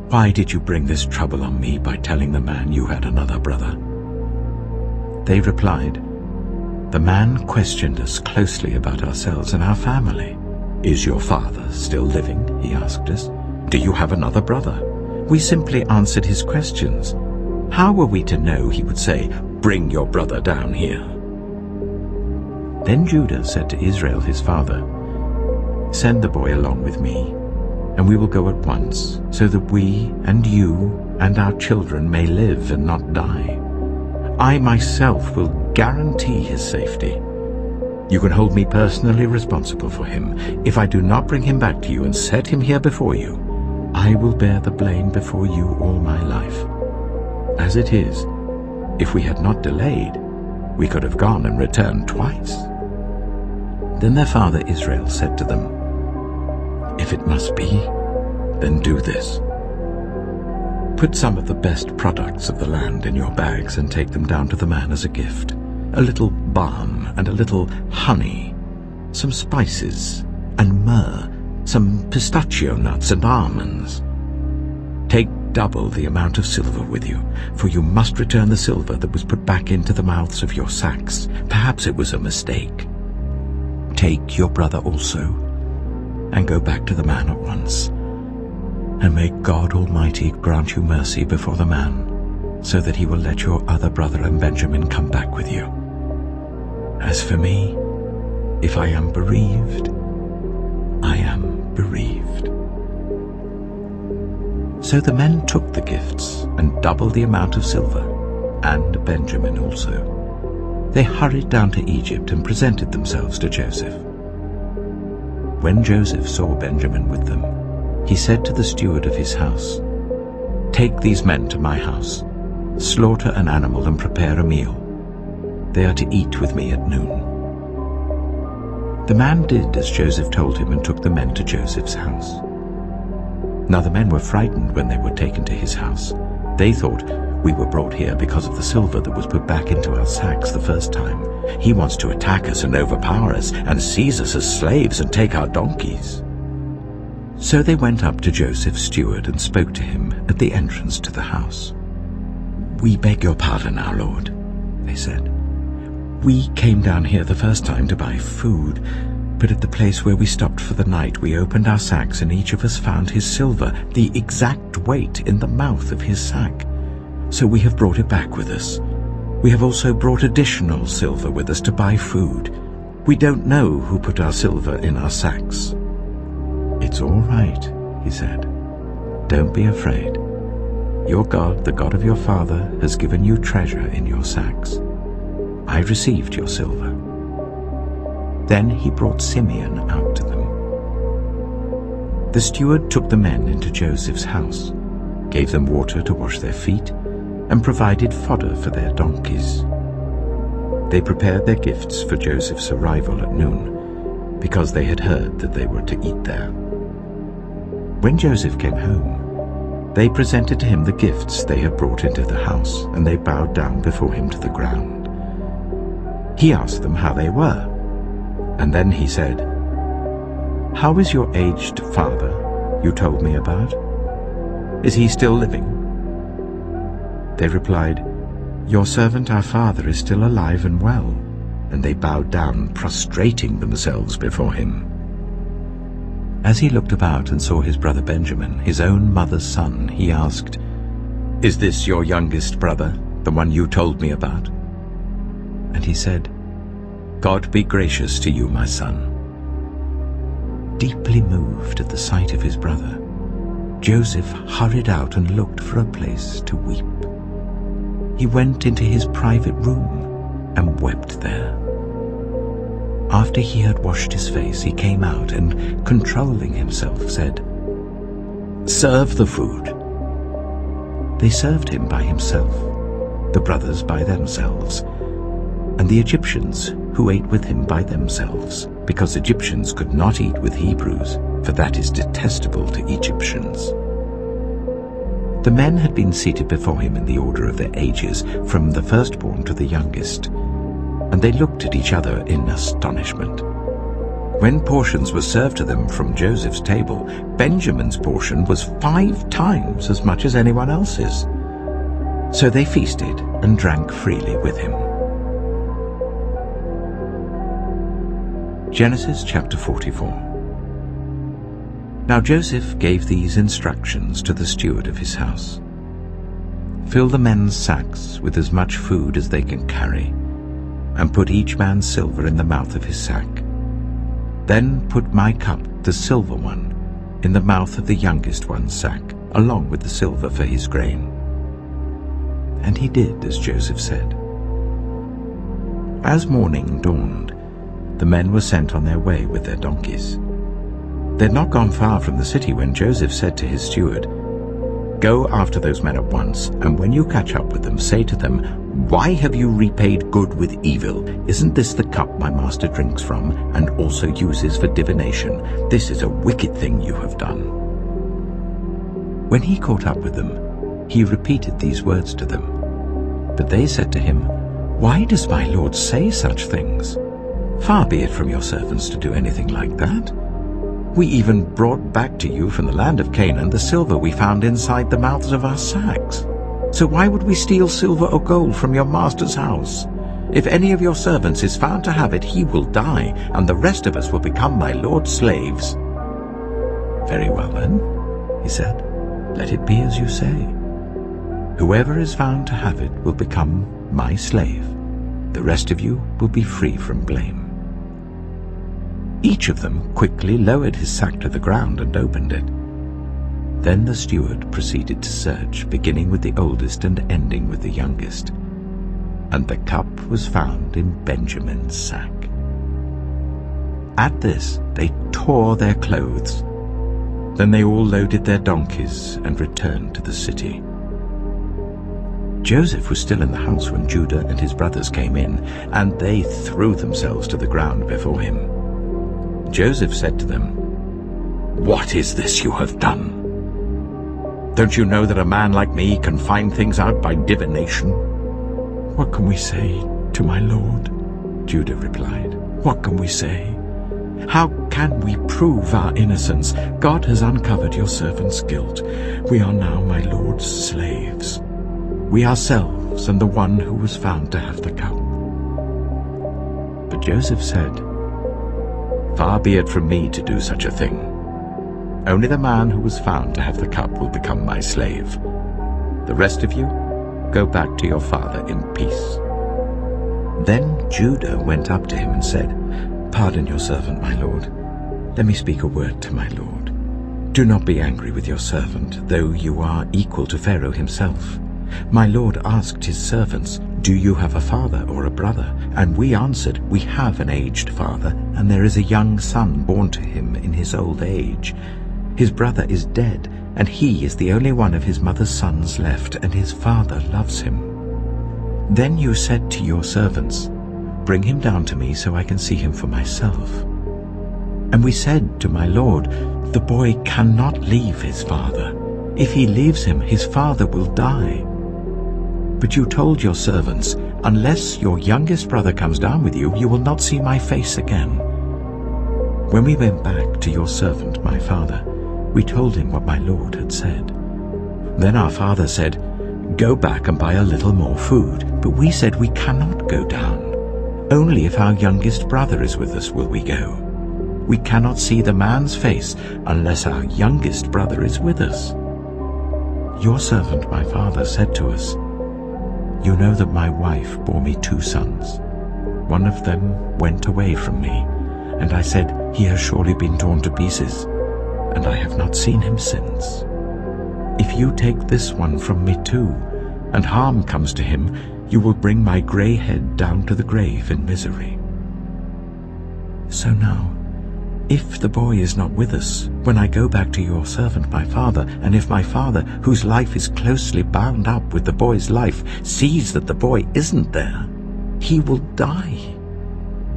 'Why did you bring this trouble on me by telling the man you had another brother?' They replied, 'The man questioned us closely about ourselves and our family. Is your father still living?' he asked us. 'Do you have another brother?' We simply answered his questions. How were we to know he would say, 'Bring your brother down here'?" Then Judah said to Israel his father, "Send the boy along with me, and we will go at once, so that we and you and our children may live and not die. I myself will guarantee his safety. You can hold me personally responsible for him. If I do not bring him back to you and set him here before you, I will bear the blame before you all my life. As it is, if we had not delayed, we could have gone and returned twice." Then their father Israel said to them, "If it must be, then do this. Put some of the best products of the land in your bags and take them down to the man as a gift. A little balm and a little honey, some spices and myrrh, some pistachio nuts and almonds. Take double the amount of silver with you, for you must return the silver that was put back into the mouths of your sacks. Perhaps it was a mistake. Take your brother also, and go back to the man at once. And may God Almighty grant you mercy before the man, so that he will let your other brother and Benjamin come back with you. As for me, if I am bereaved, I am bereaved." So the men took the gifts and doubled the amount of silver, and Benjamin also. They hurried down to Egypt and presented themselves to Joseph. When Joseph saw Benjamin with them, he said to the steward of his house, "Take these men to my house, slaughter an animal and prepare a meal. They are to eat with me at noon." The man did as Joseph told him and took the men to Joseph's house. Now the men were frightened when they were taken to his house. They thought, "We were brought here because of the silver that was put back into our sacks the first time. He wants to attack us and overpower us and seize us as slaves and take our donkeys." So they went up to Joseph's steward and spoke to him at the entrance to the house. "We beg your pardon, our lord," they said. "We came down here the first time to buy food, but at the place where we stopped for the night we opened our sacks and each of us found his silver, the exact weight, in the mouth of his sack. So we have brought it back with us. We have also brought additional silver with us to buy food. We don't know who put our silver in our sacks." "It's all right," he said. "Don't be afraid. Your God, the God of your father, has given you treasure in your sacks. I received your silver." Then he brought Simeon out to them. The steward took the men into Joseph's house, gave them water to wash their feet, and provided fodder for their donkeys. They prepared their gifts for Joseph's arrival at noon, because they had heard that they were to eat there. When Joseph came home, they presented to him the gifts they had brought into the house, and they bowed down before him to the ground. He asked them how they were, and then he said, "How is your aged father you told me about? Is he still living?" They replied, "Your servant our father is still alive and well," and they bowed down, prostrating themselves before him. As he looked about and saw his brother Benjamin, his own mother's son, he asked, "Is this your youngest brother, the one you told me about?" And he said, "God be gracious to you, my son." Deeply moved at the sight of his brother, Joseph hurried out and looked for a place to weep. He went into his private room and wept there. After he had washed his face, he came out and, controlling himself, said, "Serve the food." They served him by himself, the brothers by themselves, and the Egyptians who ate with him by themselves, because Egyptians could not eat with Hebrews, for that is detestable to Egyptians. The men had been seated before him in the order of their ages, from the firstborn to the youngest, and they looked at each other in astonishment. When portions were served to them from Joseph's table, Benjamin's portion was 5 times as much as anyone else's. So they feasted and drank freely with him. Genesis chapter 44. Now Joseph gave these instructions to the steward of his house. "Fill the men's sacks with as much food as they can carry, and put each man's silver in the mouth of his sack. Then put my cup, the silver one, in the mouth of the youngest one's sack, along with the silver for his grain." And he did as Joseph said. As morning dawned, the men were sent on their way with their donkeys. They had not gone far from the city when Joseph said to his steward, "Go after those men at once, and when you catch up with them, say to them, 'Why have you repaid good with evil? Isn't this the cup my master drinks from, and also uses for divination? This is a wicked thing you have done.'" When he caught up with them, he repeated these words to them. But they said to him, "Why does my lord say such things? Far be it from your servants to do anything like that. We even brought back to you from the land of Canaan the silver we found inside the mouths of our sacks. So why would we steal silver or gold from your master's house? If any of your servants is found to have it, he will die, and the rest of us will become my lord's slaves." "Very well then," he said, "let it be as you say. Whoever is found to have it will become my slave. The rest of you will be free from blame." Each of them quickly lowered his sack to the ground and opened it. Then the steward proceeded to search, beginning with the oldest and ending with the youngest. And the cup was found in Benjamin's sack. At this they tore their clothes. Then they all loaded their donkeys and returned to the city. Joseph was still in the house when Judah and his brothers came in, and they threw themselves to the ground before him. Joseph said to them, "What is this you have done? Don't you know that a man like me can find things out by divination?" "What can we say to my lord?" Judah replied. "What can we say? How can we prove our innocence? God has uncovered your servant's guilt. We are now my lord's slaves, we ourselves and the one who was found to have the cup." But Joseph said, "Far be it from me to do such a thing. Only the man who was found to have the cup will become my slave. The rest of you, go back to your father in peace." Then Judah went up to him and said, "Pardon your servant, my lord. Let me speak a word to my lord. Do not be angry with your servant, though you are equal to Pharaoh himself. My lord asked his servants, 'Do you have a father or a brother?' And we answered, 'We have an aged father, and there is a young son born to him in his old age. His brother is dead, and he is the only one of his mother's sons left, and his father loves him.' Then you said to your servants, 'Bring him down to me so I can see him for myself.' And we said to my lord, 'The boy cannot leave his father. If he leaves him, his father will die.' But you told your servants, 'Unless your youngest brother comes down with you, you will not see my face again.' When we went back to your servant my father, we told him what my lord had said. Then our father said, 'Go back and buy a little more food.' But we said, 'We cannot go down. Only if our youngest brother is with us will we go. We cannot see the man's face unless our youngest brother is with us.' Your servant my father said to us, 'You know that my wife bore me 2 sons. One of them went away from me, and I said, "He has surely been torn to pieces," and I have not seen him since. If you take this one from me too, and harm comes to him, you will bring my grey head down to the grave in misery. So now, if the boy is not with us, when I go back to your servant my father, and if my father, whose life is closely bound up with the boy's life, sees that the boy isn't there, he will die.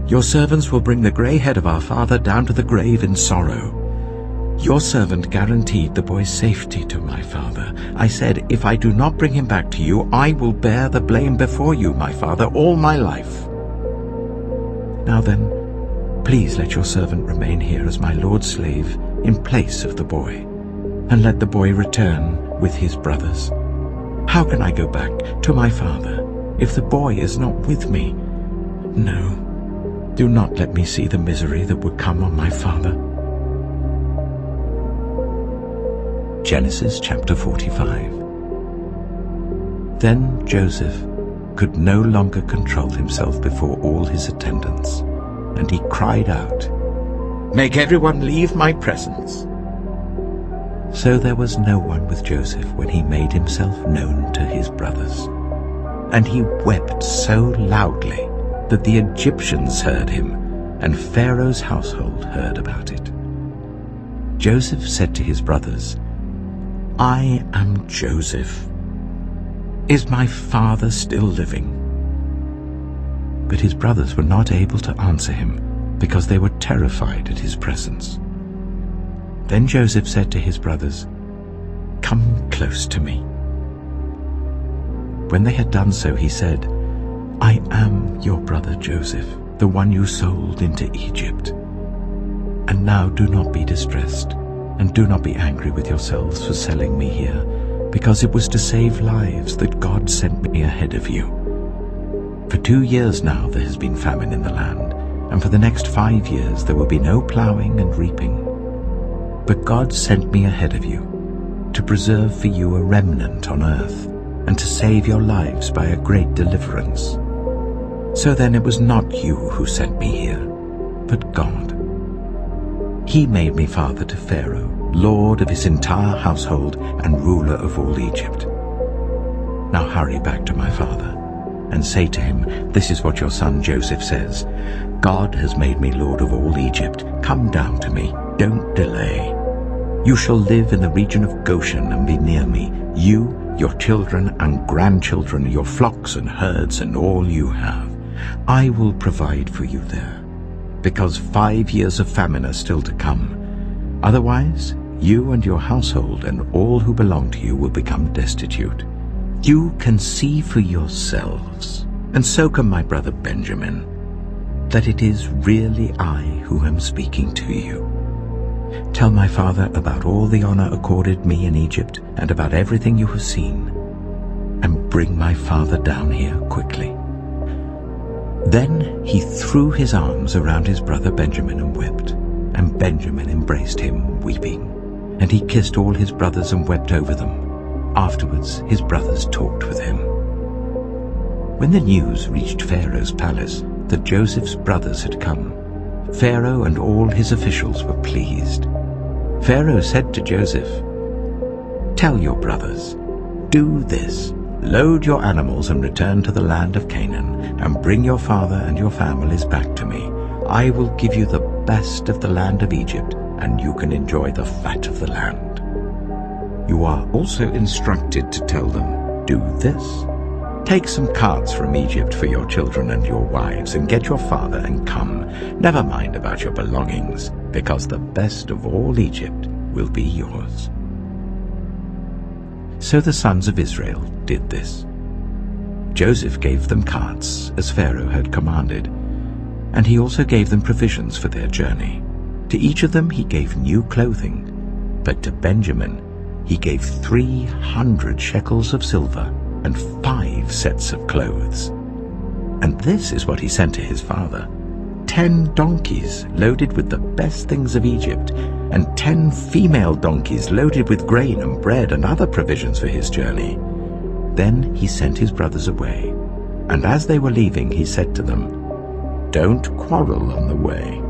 Your servants will bring the grey head of our father down to the grave in sorrow. Your servant guaranteed the boy's safety to my father. I said, if I do not bring him back to you, I will bear the blame before you, my father, all my life. Now then, please let your servant remain here as my lord's slave in place of the boy, and let the boy return with his brothers. How can I go back to my father if the boy is not with me? No, do not let me see the misery that would come on my father." Genesis chapter 45. Then Joseph could no longer control himself before all his attendants, and he cried out, "Make everyone leave my presence." So there was no one with Joseph when he made himself known to his brothers. And he wept so loudly that the Egyptians heard him, and Pharaoh's household heard about it. Joseph said to his brothers, "I am Joseph. Is my father still living?" But his brothers were not able to answer him, because they were terrified at his presence. Then Joseph said to his brothers, "Come close to me." When they had done so, he said, "I am your brother Joseph, the one you sold into Egypt. And now do not be distressed, and do not be angry with yourselves for selling me here, because it was to save lives that God sent me ahead of you. For 2 years now there has been famine in the land, and for the next 5 years there will be no plowing and reaping. But God sent me ahead of you, to preserve for you a remnant on earth, and to save your lives by a great deliverance. So then it was not you who sent me here, but God. He made me father to Pharaoh, lord of his entire household and ruler of all Egypt. Now hurry back to my father, and say to him, 'This is what your son Joseph says. God has made me lord of all Egypt. Come down to me, don't delay. You shall live in the region of Goshen and be near me, you, your children and grandchildren, your flocks and herds, and all you have. I will provide for you there, because 5 years of famine are still to come. Otherwise, you and your household and all who belong to you will become destitute. You can see for yourselves, and so can my brother Benjamin, that it is really I who am speaking to you. Tell my father about all the honor accorded me in Egypt and about everything you have seen, and bring my father down here quickly." Then he threw his arms around his brother Benjamin and wept, and Benjamin embraced him, weeping. And he kissed all his brothers and wept over them. Afterwards his brothers talked with him. When the news reached Pharaoh's palace that Joseph's brothers had come, Pharaoh and all his officials were pleased. Pharaoh said to Joseph, "Tell your brothers, do this. Load your animals and return to the land of Canaan, and bring your father and your families back to me. I will give you the best of the land of Egypt, and you can enjoy the fat of the land." You are also instructed to tell them, "Do this. Take some carts from Egypt for your children and your wives, and get your father and come. Never mind about your belongings, because the best of all Egypt will be yours." So the sons of Israel did this. Joseph gave them carts, as Pharaoh had commanded, and he also gave them provisions for their journey. To each of them he gave new clothing, but to Benjamin he gave 300 shekels of silver and 5 sets of clothes. And this is what he sent to his father: 10 donkeys loaded with the best things of Egypt, and 10 female donkeys loaded with grain and bread and other provisions for his journey. Then he sent his brothers away, and as they were leaving he said to them, "Don't quarrel on the way."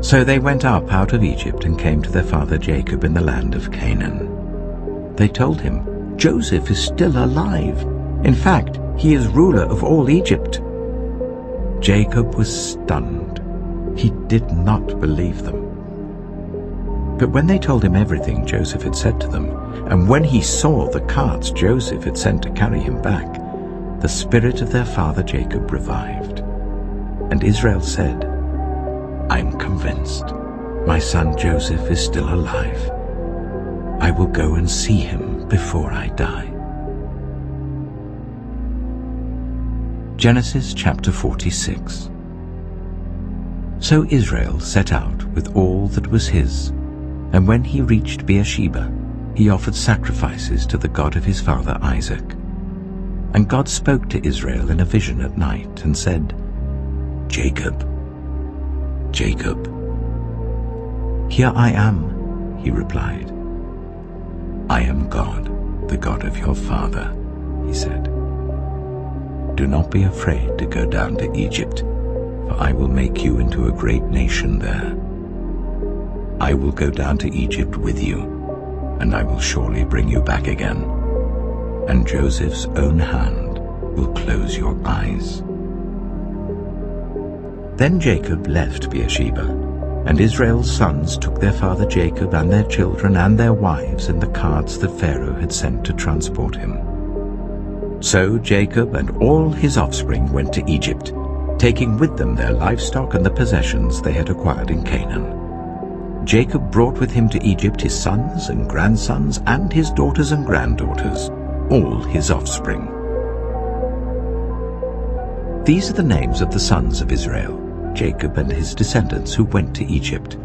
So they went up out of Egypt and came to their father Jacob in the land of Canaan. They told him, "Joseph is still alive. In fact, he is ruler of all Egypt." Jacob was stunned. He did not believe them. But when they told him everything Joseph had said to them, and when he saw the carts Joseph had sent to carry him back, the spirit of their father Jacob revived. And Israel said, "I'm convinced. My son Joseph is still alive. I will go and see him before I die." Genesis chapter 46. So Israel set out with all that was his, and when he reached Beersheba, he offered sacrifices to the God of his father Isaac. And God spoke to Israel in a vision at night and said, "Jacob, Jacob." "Here I am," he replied. "I am God, the God of your father," he said. "Do not be afraid to go down to Egypt, for I will make you into a great nation there. I will go down to Egypt with you, and I will surely bring you back again, and Joseph's own hand will close your eyes." Then Jacob left Beersheba, and Israel's sons took their father Jacob and their children and their wives in the carts that Pharaoh had sent to transport him. So Jacob and all his offspring went to Egypt, taking with them their livestock and the possessions they had acquired in Canaan. Jacob brought with him to Egypt his sons and grandsons and his daughters and granddaughters, all his offspring. These are the names of the sons of Israel, Jacob and his descendants who went to Egypt.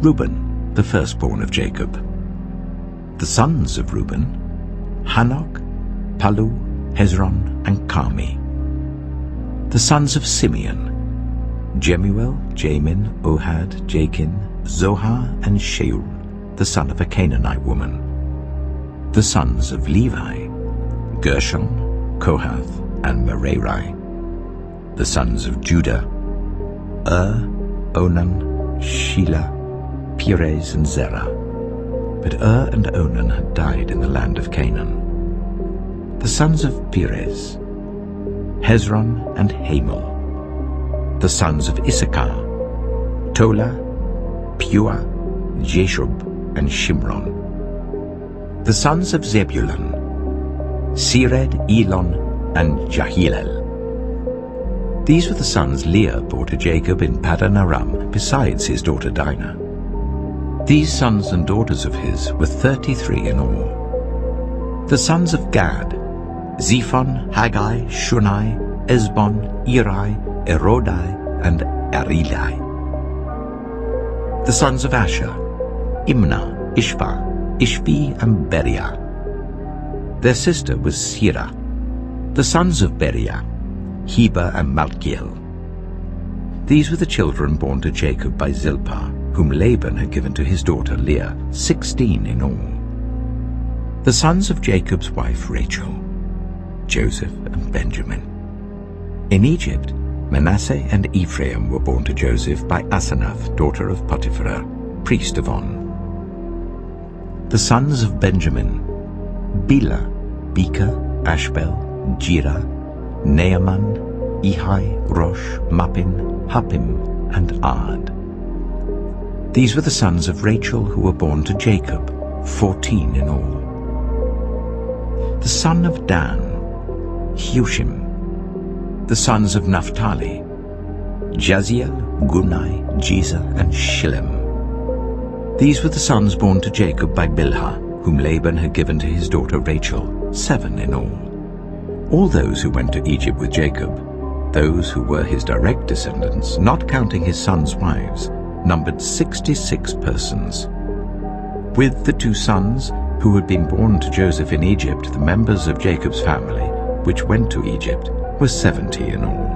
Reuben, the firstborn of Jacob. The sons of Reuben: Hanok, Palu, Hezron, and Carmi. The sons of Simeon: Jemuel, Jamin, Ohad, Jachin, Zohar, and Shaul, the son of a Canaanite woman. The sons of Levi: Gershon, Kohath, and Merari. The sons of Judah: Onan, Shelah, Perez, and Zerah. But and Onan had died in the land of Canaan. The sons of Perez: Hezron and Hamul. The sons of Issachar: Tola, Pua, Jeshub, and Shimron. The sons of Zebulun, Sered, Elon, and Jahilel. These were the sons Leah bore to Jacob in Paddan Aram, besides his daughter Dinah. These sons and daughters of his were 33 in all. The sons of Gad, Zephon, Haggai, Shunai, Esbon, Eri, Erodai, and Arilai. The sons of Asher, Imnah, Ishva, Ishvi, and Beriah. Their sister was Sirah. The sons of Beriah, Heber and Malkiel. These were the children born to Jacob by Zilpah, whom Laban had given to his daughter Leah, 16 in all. The sons of Jacob's wife Rachel, Joseph and Benjamin. In Egypt, Manasseh and Ephraim were born to Joseph by Asenath, daughter of Potiphar, priest of On. The sons of Benjamin, Bela, Becher, Ashbel, Jirah, Naaman, Ehi, Rosh, Muppim, Huppim, and Ard. These were the sons of Rachel who were born to Jacob, 14 in all. The son of Dan, Hushim. The sons of Naphtali, Jaziel, Gunai, Jezer, and Shillem. These were the sons born to Jacob by Bilhah, whom Laban had given to his daughter Rachel, 7 in all. All those who went to Egypt with Jacob, those who were his direct descendants, not counting his sons' wives, numbered 66 persons. With the 2 sons who had been born to Joseph in Egypt, the members of Jacob's family, which went to Egypt, were 70 in all.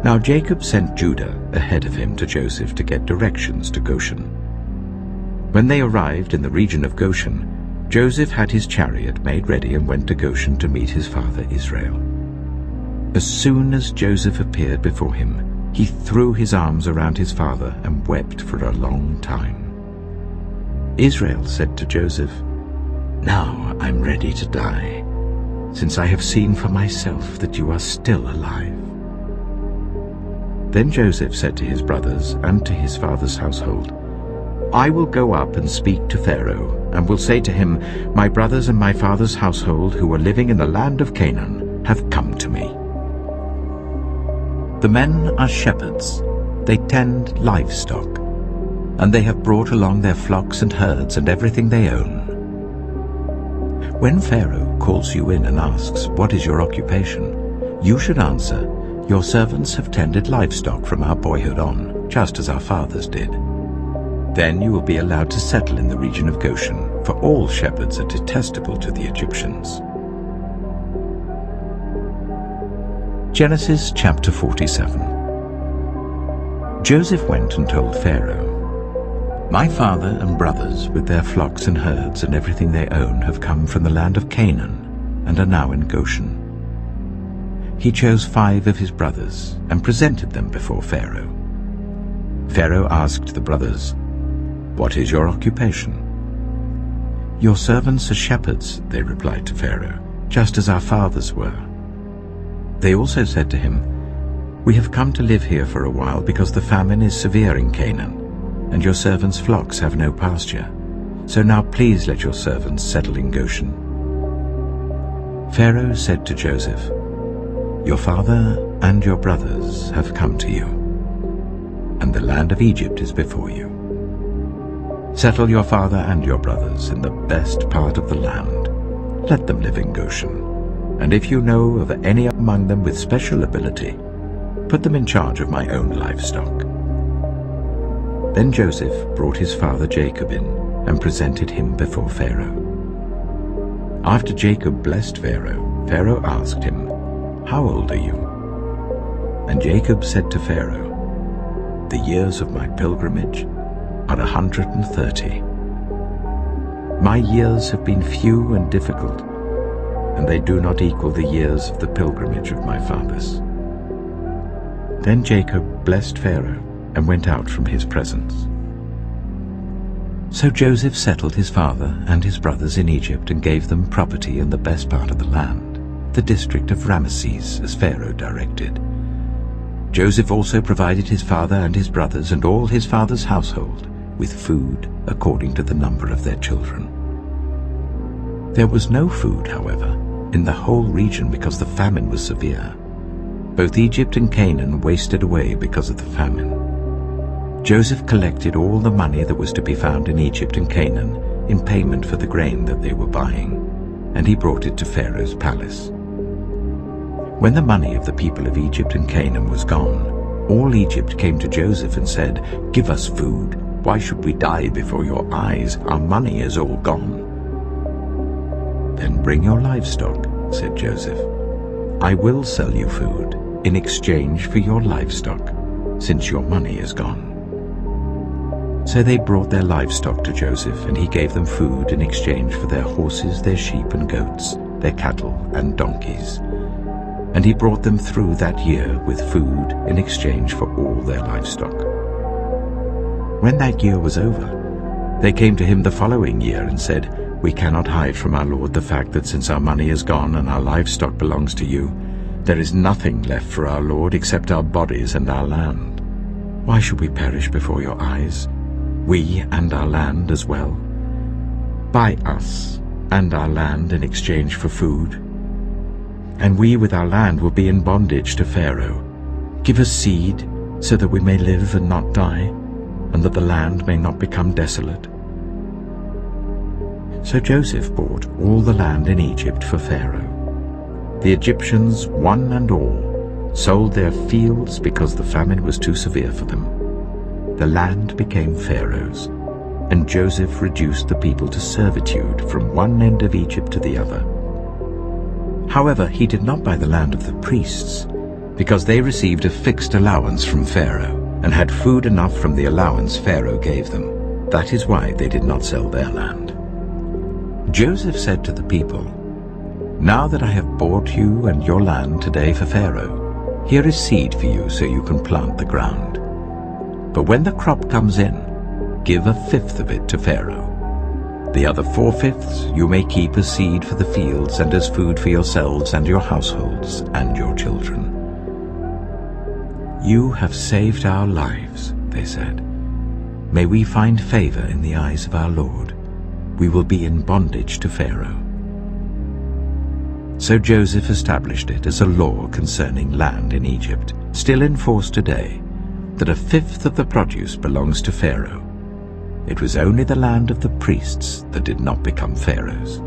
Now Jacob sent Judah ahead of him to Joseph to get directions to Goshen. When they arrived in the region of Goshen, Joseph had his chariot made ready and went to Goshen to meet his father Israel. As soon as Joseph appeared before him, he threw his arms around his father and wept for a long time. Israel said to Joseph, "Now I'm ready to die, since I have seen for myself that you are still alive." Then Joseph said to his brothers and to his father's household, "I will go up and speak to Pharaoh, and will say to him, 'My brothers and my father's household who are living in the land of Canaan have come to me. The men are shepherds, they tend livestock, and they have brought along their flocks and herds and everything they own.' When Pharaoh calls you in and asks, 'What is your occupation?' you should answer, 'Your servants have tended livestock from our boyhood on, just as our fathers did.' Then you will be allowed to settle in the region of Goshen, for all shepherds are detestable to the Egyptians." Genesis chapter 47. Joseph went and told Pharaoh, "My father and brothers with their flocks and herds and everything they own have come from the land of Canaan and are now in Goshen." He chose 5 of his brothers and presented them before Pharaoh. Pharaoh asked the brothers, "What is your occupation?" "Your servants are shepherds," they replied to Pharaoh, "just as our fathers were." They also said to him, "We have come to live here for a while because the famine is severe in Canaan, and your servants' flocks have no pasture. So now please let your servants settle in Goshen." Pharaoh said to Joseph, "Your father and your brothers have come to you, and the land of Egypt is before you. Settle your father and your brothers in the best part of the land. Let them live in Goshen. And if you know of any among them with special ability, put them in charge of my own livestock." Then Joseph brought his father Jacob in and presented him before Pharaoh. After Jacob blessed Pharaoh, Pharaoh asked him, "How old are you?" And Jacob said to Pharaoh, "The years of my pilgrimage are 130. My years have been few and difficult, and they do not equal the years of the pilgrimage of my fathers." Then Jacob blessed Pharaoh and went out from his presence. So Joseph settled his father and his brothers in Egypt and gave them property in the best part of the land, the district of Ramesses, as Pharaoh directed. Joseph also provided his father and his brothers and all his father's household with food according to the number of their children. There was no food, however, in the whole region because the famine was severe. Both Egypt and Canaan wasted away because of the famine. Joseph collected all the money that was to be found in Egypt and Canaan in payment for the grain that they were buying, and he brought it to Pharaoh's palace. When the money of the people of Egypt and Canaan was gone, all Egypt came to Joseph and said, "Give us food. Why should we die before your eyes? Our money is all gone." "Then bring your livestock," said Joseph. "I will sell you food in exchange for your livestock, since your money is gone." So they brought their livestock to Joseph, and he gave them food in exchange for their horses, their sheep and goats, their cattle and donkeys. And he brought them through that year with food in exchange for all their livestock. When that year was over, they came to him the following year and said, "We cannot hide from our lord the fact that since our money is gone and our livestock belongs to you, there is nothing left for our lord except our bodies and our land. Why should we perish before your eyes, we and our land as well? Buy us and our land in exchange for food, and we with our land will be in bondage to Pharaoh. Give us seed so that we may live and not die, and that the land may not become desolate." So Joseph bought all the land in Egypt for Pharaoh. The Egyptians, one and all, sold their fields because the famine was too severe for them. The land became Pharaoh's, and Joseph reduced the people to servitude from one end of Egypt to the other. However, he did not buy the land of the priests, because they received a fixed allowance from Pharaoh, and had food enough from the allowance Pharaoh gave them. That is why they did not sell their land. Joseph said to the people, "Now that I have bought you and your land today for Pharaoh, here is seed for you so you can plant the ground. But when the crop comes in, give a fifth of it to Pharaoh. The other 4/5 you may keep as seed for the fields and as food for yourselves and your households and your children." "You have saved our lives," they said. "May we find favor in the eyes of our Lord. We will be in bondage to Pharaoh." So Joseph established it as a law concerning land in Egypt, still in force today, that a fifth of the produce belongs to Pharaoh. It was only the land of the priests that did not become Pharaoh's.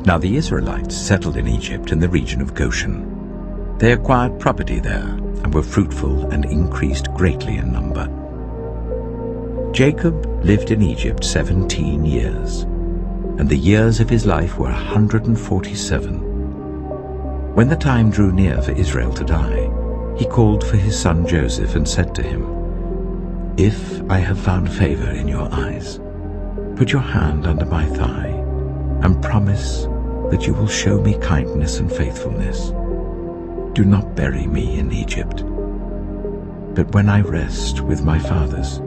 Now the Israelites settled in Egypt in the region of Goshen. They acquired property there and were fruitful and increased greatly in number. Jacob lived in Egypt 17 years, and the years of his life were 147. When the time drew near for Israel to die, he called for his son Joseph and said to him, "If I have found favor in your eyes, put your hand under my thigh and promise that you will show me kindness and faithfulness. Do not bury me in Egypt, but when I rest with my fathers,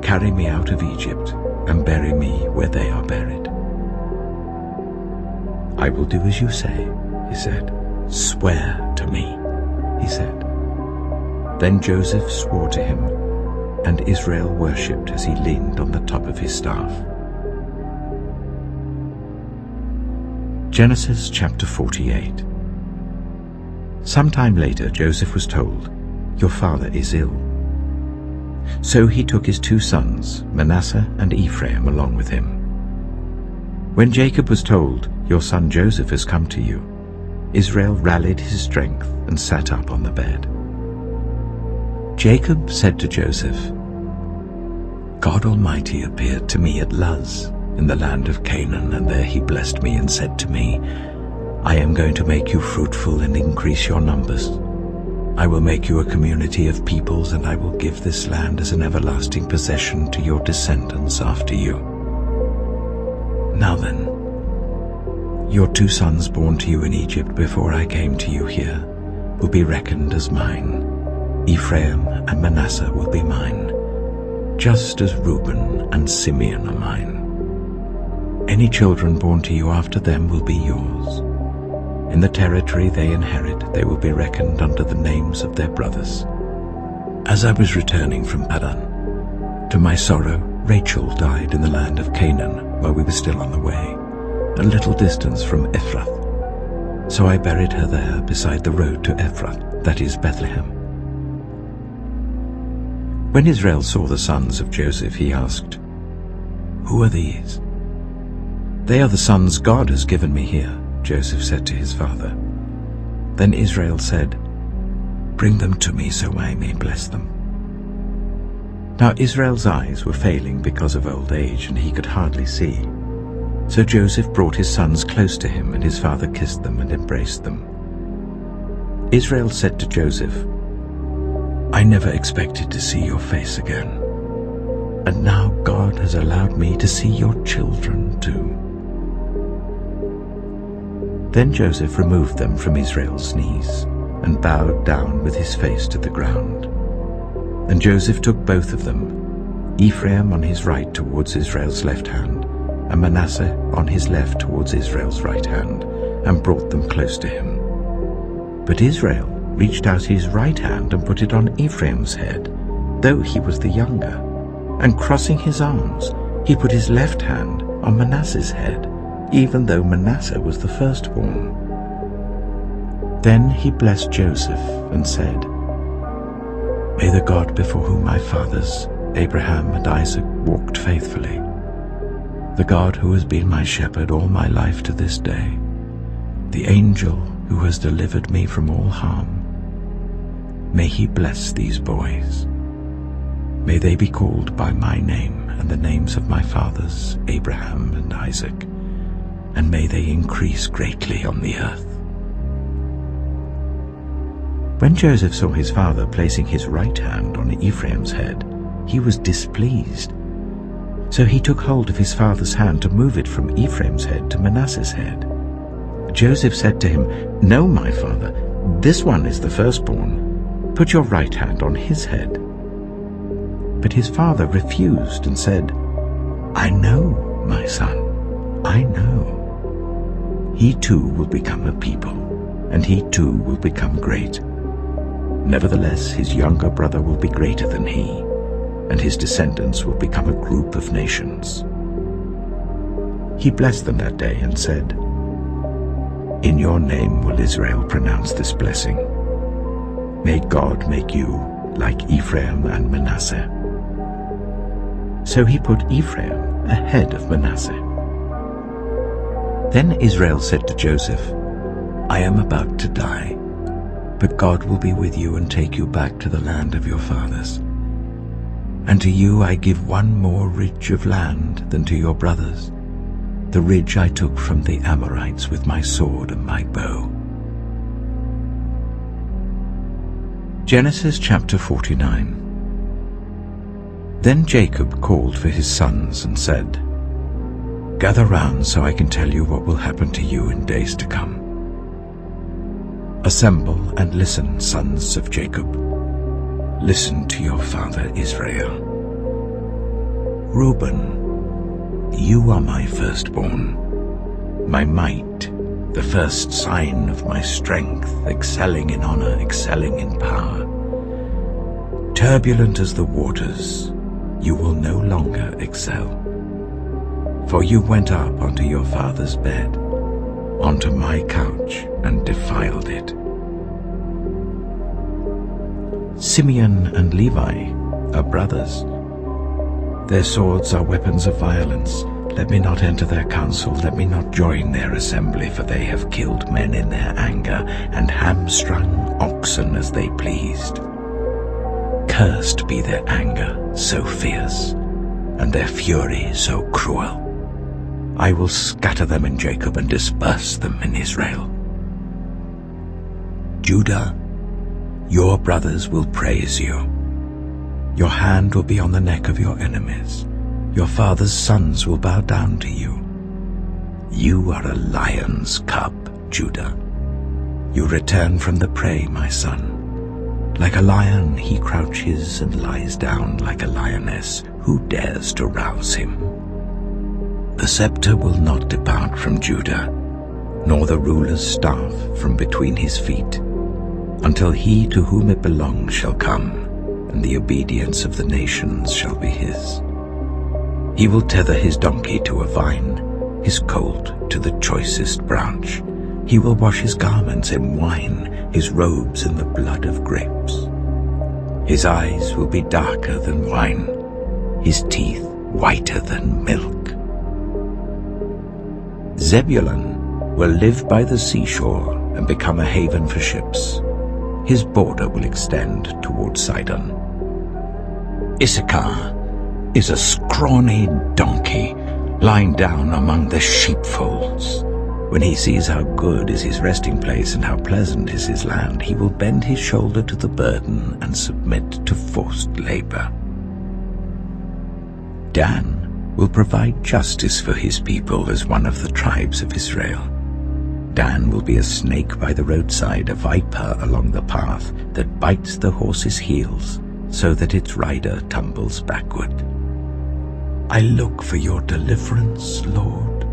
carry me out of Egypt and bury me where they are buried." "I will do as you say," he said. "Swear to me," he said. Then Joseph swore to him, and Israel worshipped as he leaned on the top of his staff. Genesis chapter 48. Sometime later Joseph was told, "Your father is ill." So he took his 2 sons, Manasseh and Ephraim, along with him. When Jacob was told, "Your son Joseph has come to you," Israel rallied his strength and sat up on the bed. Jacob said to Joseph, "God Almighty appeared to me at Luz in the land of Canaan, and there he blessed me and said to me, 'I am going to make you fruitful and increase your numbers. I will make you a community of peoples, and I will give this land as an everlasting possession to your descendants after you.' Now then, your 2 sons born to you in Egypt before I came to you here will be reckoned as mine. Ephraim and Manasseh will be mine, just as Reuben and Simeon are mine. Any children born to you after them will be yours. In the territory they inherit, they will be reckoned under the names of their brothers. As I was returning from Padan, To my sorrow, Rachel died in the land of Canaan while we were still on the way, a little distance from Ephrath. So I buried her there beside the road to Ephrath, that is Bethlehem. When Israel saw the sons of Joseph, he asked, "Who are these?" "They are the sons God has given me here," Joseph said to his father. Then Israel said, "Bring them to me so I may bless them." Now Israel's eyes were failing because of old age, and he could hardly see. So Joseph brought his sons close to him, and his father kissed them and embraced them. Israel said to Joseph, "I never expected to see your face again, and now God has allowed me to see your children too." Then Joseph removed them from Israel's knees and bowed down with his face to the ground. And Joseph took both of them, Ephraim on his right towards Israel's left hand, and Manasseh on his left towards Israel's right hand, and brought them close to him. But Israel reached out his right hand and put it on Ephraim's head, though he was the younger, and crossing his arms, he put his left hand on Manasseh's head, even though Manasseh was the firstborn. Then he blessed Joseph and said, "May the God before whom my fathers, Abraham and Isaac, walked faithfully, the God who has been my shepherd all my life to this day, the angel who has delivered me from all harm, may he bless these boys. May they be called by my name and the names of my fathers, Abraham and Isaac, and may they increase greatly on the earth." When Joseph saw his father placing his right hand on Ephraim's head, he was displeased. So he took hold of his father's hand to move it from Ephraim's head to Manasseh's head. Joseph said to him, "No, my father, this one is the firstborn. Put your right hand on his head." But his father refused and said, "I know, my son, I know. He too will become a people, and he too will become great. Nevertheless, his younger brother will be greater than he, and his descendants will become a group of nations." He blessed them that day and said, "In your name will Israel pronounce this blessing. May God make you like Ephraim and Manasseh." So he put Ephraim ahead of Manasseh. Then Israel said to Joseph, "I am about to die, but God will be with you and take you back to the land of your fathers. And to you I give one more ridge of land than to your brothers, the ridge I took from the Amorites with my sword and my bow." Genesis chapter 49. Then Jacob called for his sons and said, "Gather round so I can tell you what will happen to you in days to come. Assemble and listen, sons of Jacob. Listen to your father Israel. Reuben, you are my firstborn, my might, the first sign of my strength, excelling in honor, excelling in power. Turbulent as the waters, you will no longer excel. For you went up onto your father's bed, onto my couch, and defiled it. Simeon and Levi are brothers. Their swords are weapons of violence. Let me not enter their council, let me not join their assembly, for they have killed men in their anger, and hamstrung oxen as they pleased. Cursed be their anger, so fierce, and their fury so cruel. I will scatter them in Jacob and disperse them in Israel. Judah, your brothers will praise you. Your hand will be on the neck of your enemies. Your father's sons will bow down to you. You are a lion's cub, Judah. You return from the prey, my son. Like a lion he crouches and lies down like a lioness. Who dares to rouse him? The scepter will not depart from Judah, nor the ruler's staff from between his feet, until he to whom it belongs shall come, and the obedience of the nations shall be his. He will tether his donkey to a vine, his colt to the choicest branch. He will wash his garments in wine, his robes in the blood of grapes. His eyes will be darker than wine, his teeth whiter than milk. Zebulun will live by the seashore and become a haven for ships. His border will extend toward Sidon. Issachar is a scrawny donkey lying down among the sheepfolds. When he sees how good is his resting place and how pleasant is his land, he will bend his shoulder to the burden and submit to forced labor. Dan will provide justice for his people as one of the tribes of Israel. Dan will be a snake by the roadside, a viper along the path that bites the horse's heels so that its rider tumbles backward. I look for your deliverance, Lord.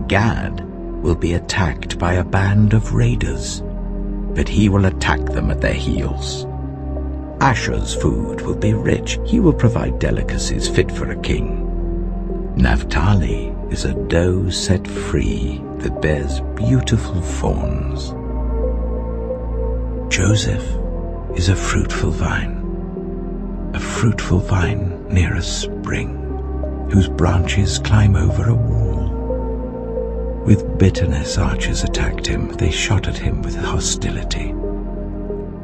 Gad will be attacked by a band of raiders, but he will attack them at their heels. Asher's food will be rich. He will provide delicacies fit for a king. Naphtali is a doe set free that bears beautiful fawns. Joseph is a fruitful vine near a spring, whose branches climb over a wall. With bitterness archers attacked him, they shot at him with hostility.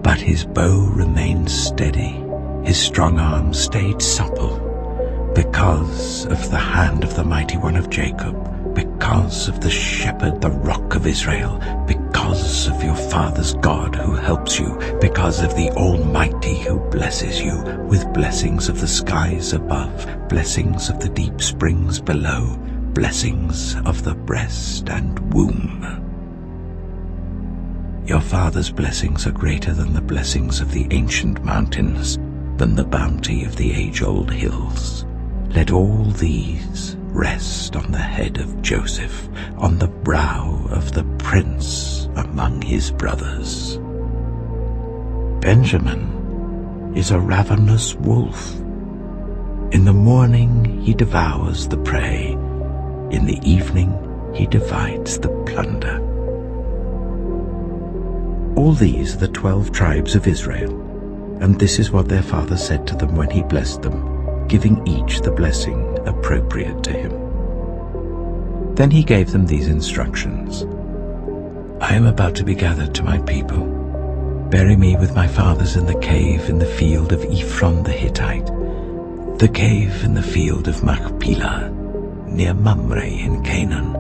But his bow remained steady, his strong arm stayed supple, because of the hand of the mighty one of Jacob, because of the shepherd, the rock of Israel, because of your father's God who helps you, because of the Almighty who blesses you with blessings of the skies above, blessings of the deep springs below, blessings of the breast and womb. Your father's blessings are greater than the blessings of the ancient mountains, than the bounty of the age-old hills. Let all these rest on the head of Joseph, on the brow of the prince among his brothers. Benjamin is a ravenous wolf. In the morning he devours the prey. In the evening he divides the plunder. All these are the 12 tribes of Israel, and this is what their father said to them when he blessed them, giving each the blessing appropriate to him. Then he gave them these instructions. I am about to be gathered to my people. Bury me with my fathers in the cave in the field of Ephron the Hittite, the cave in the field of Machpelah, near Mamre in Canaan,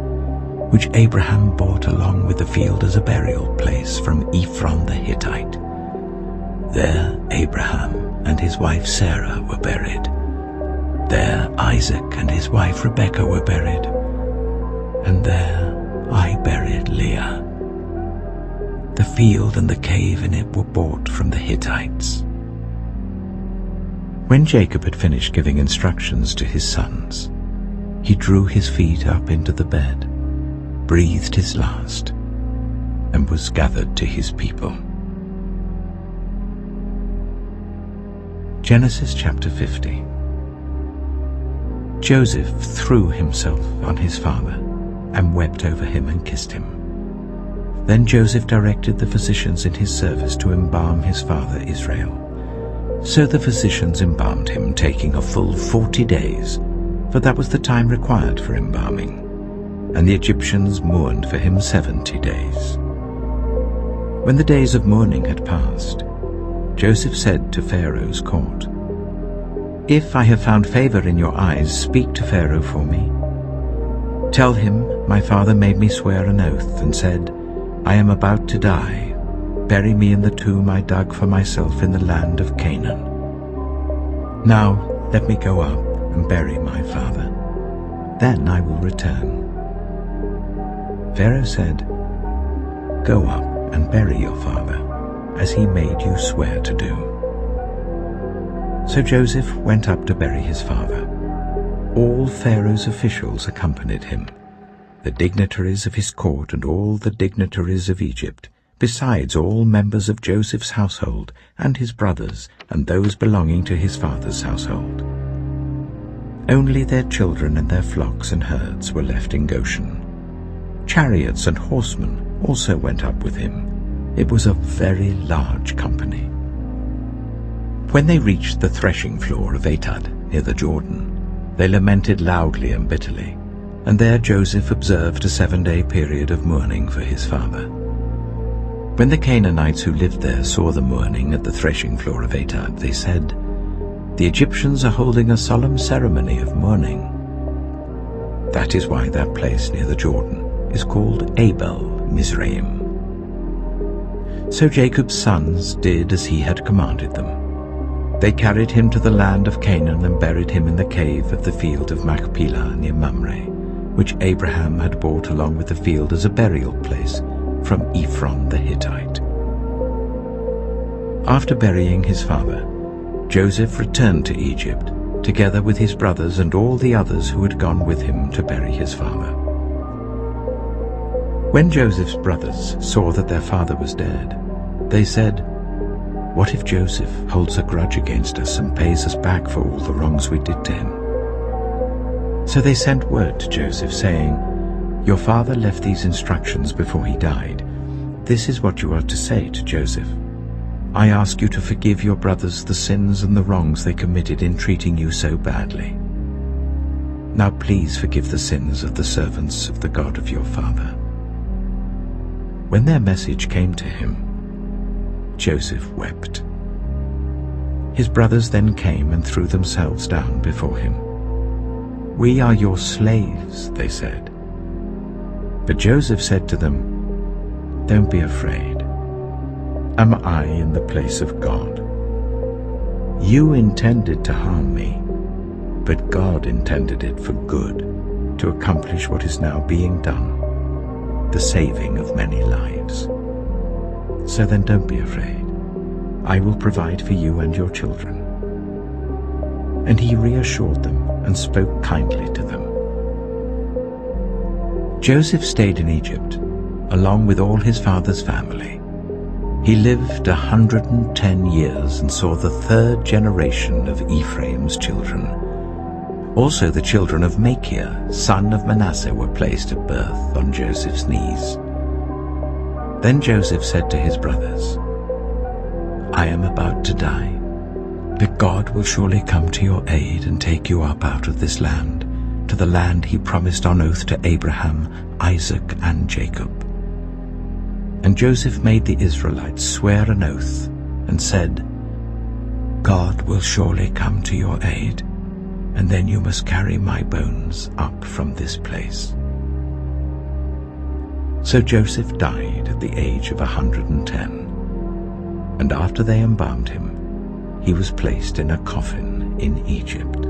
which Abraham bought along with the field as a burial place from Ephron the Hittite. There Abraham and his wife Sarah were buried. There Isaac and his wife Rebekah were buried. And there I buried Leah. The field and the cave in it were bought from the Hittites. When Jacob had finished giving instructions to his sons, he drew his feet up into the bed, breathed his last, and was gathered to his people. Genesis chapter 50. Joseph threw himself on his father and wept over him and kissed him. Then Joseph directed the physicians in his service to embalm his father Israel. So the physicians embalmed him, taking a full 40 days, for that was the time required for embalming. And the Egyptians mourned for him 70 days. When the days of mourning had passed, Joseph said to Pharaoh's court, If I have found favor in your eyes, speak to Pharaoh for me. Tell him, my father made me swear an oath and said, I am about to die. Bury me in the tomb I dug for myself in the land of Canaan. Now let me go up and bury my father. Then I will return. Pharaoh said, Go up and bury your father, as he made you swear to do. So Joseph went up to bury his father. All Pharaoh's officials accompanied him, the dignitaries of his court and all the dignitaries of Egypt, besides all members of Joseph's household and his brothers and those belonging to his father's household. Only their children and their flocks and herds were left in Goshen. Chariots and horsemen also went up with him. It was a very large company. When they reached the threshing floor of Atad near the Jordan, they lamented loudly and bitterly, and there Joseph observed a 7-day period of mourning for his father. When the Canaanites who lived there saw the mourning at the threshing floor of Atad, they said, "The Egyptians are holding a solemn ceremony of mourning." That is why that place near the Jordan is called Abel Mizraim. So Jacob's sons did as he had commanded them. They carried him to the land of Canaan and buried him in the cave of the field of Machpelah near Mamre, which Abraham had bought along with the field as a burial place from Ephron the Hittite. After burying his father, Joseph returned to Egypt, together with his brothers and all the others who had gone with him to bury his father. When Joseph's brothers saw that their father was dead, they said, "What if Joseph holds a grudge against us and pays us back for all the wrongs we did to him?" So they sent word to Joseph, saying, "Your father left these instructions before he died. This is what you are to say to Joseph. I ask you to forgive your brothers the sins and the wrongs they committed in treating you so badly. Now please forgive the sins of the servants of the God of your father." When their message came to him, Joseph wept. His brothers then came and threw themselves down before him. "We are your slaves," they said. But Joseph said to them, "Don't be afraid. Am I in the place of God? You intended to harm me, but God intended it for good, to accomplish what is now being done, the saving of many lives. So then don't be afraid. I will provide for you and your children." And he reassured them and spoke kindly to them. Joseph stayed in Egypt, along with all his father's family. He lived 110 years and saw the 3rd generation of Ephraim's children. Also the children of Machir, son of Manasseh, were placed at birth on Joseph's knees. Then Joseph said to his brothers, "I am about to die, but God will surely come to your aid and take you up out of this land, to the land he promised on oath to Abraham, Isaac, and Jacob." And Joseph made the Israelites swear an oath and said, "God will surely come to your aid, and then you must carry my bones up from this place." So Joseph died at the age of 110, and after they embalmed him, he was placed in a coffin in Egypt.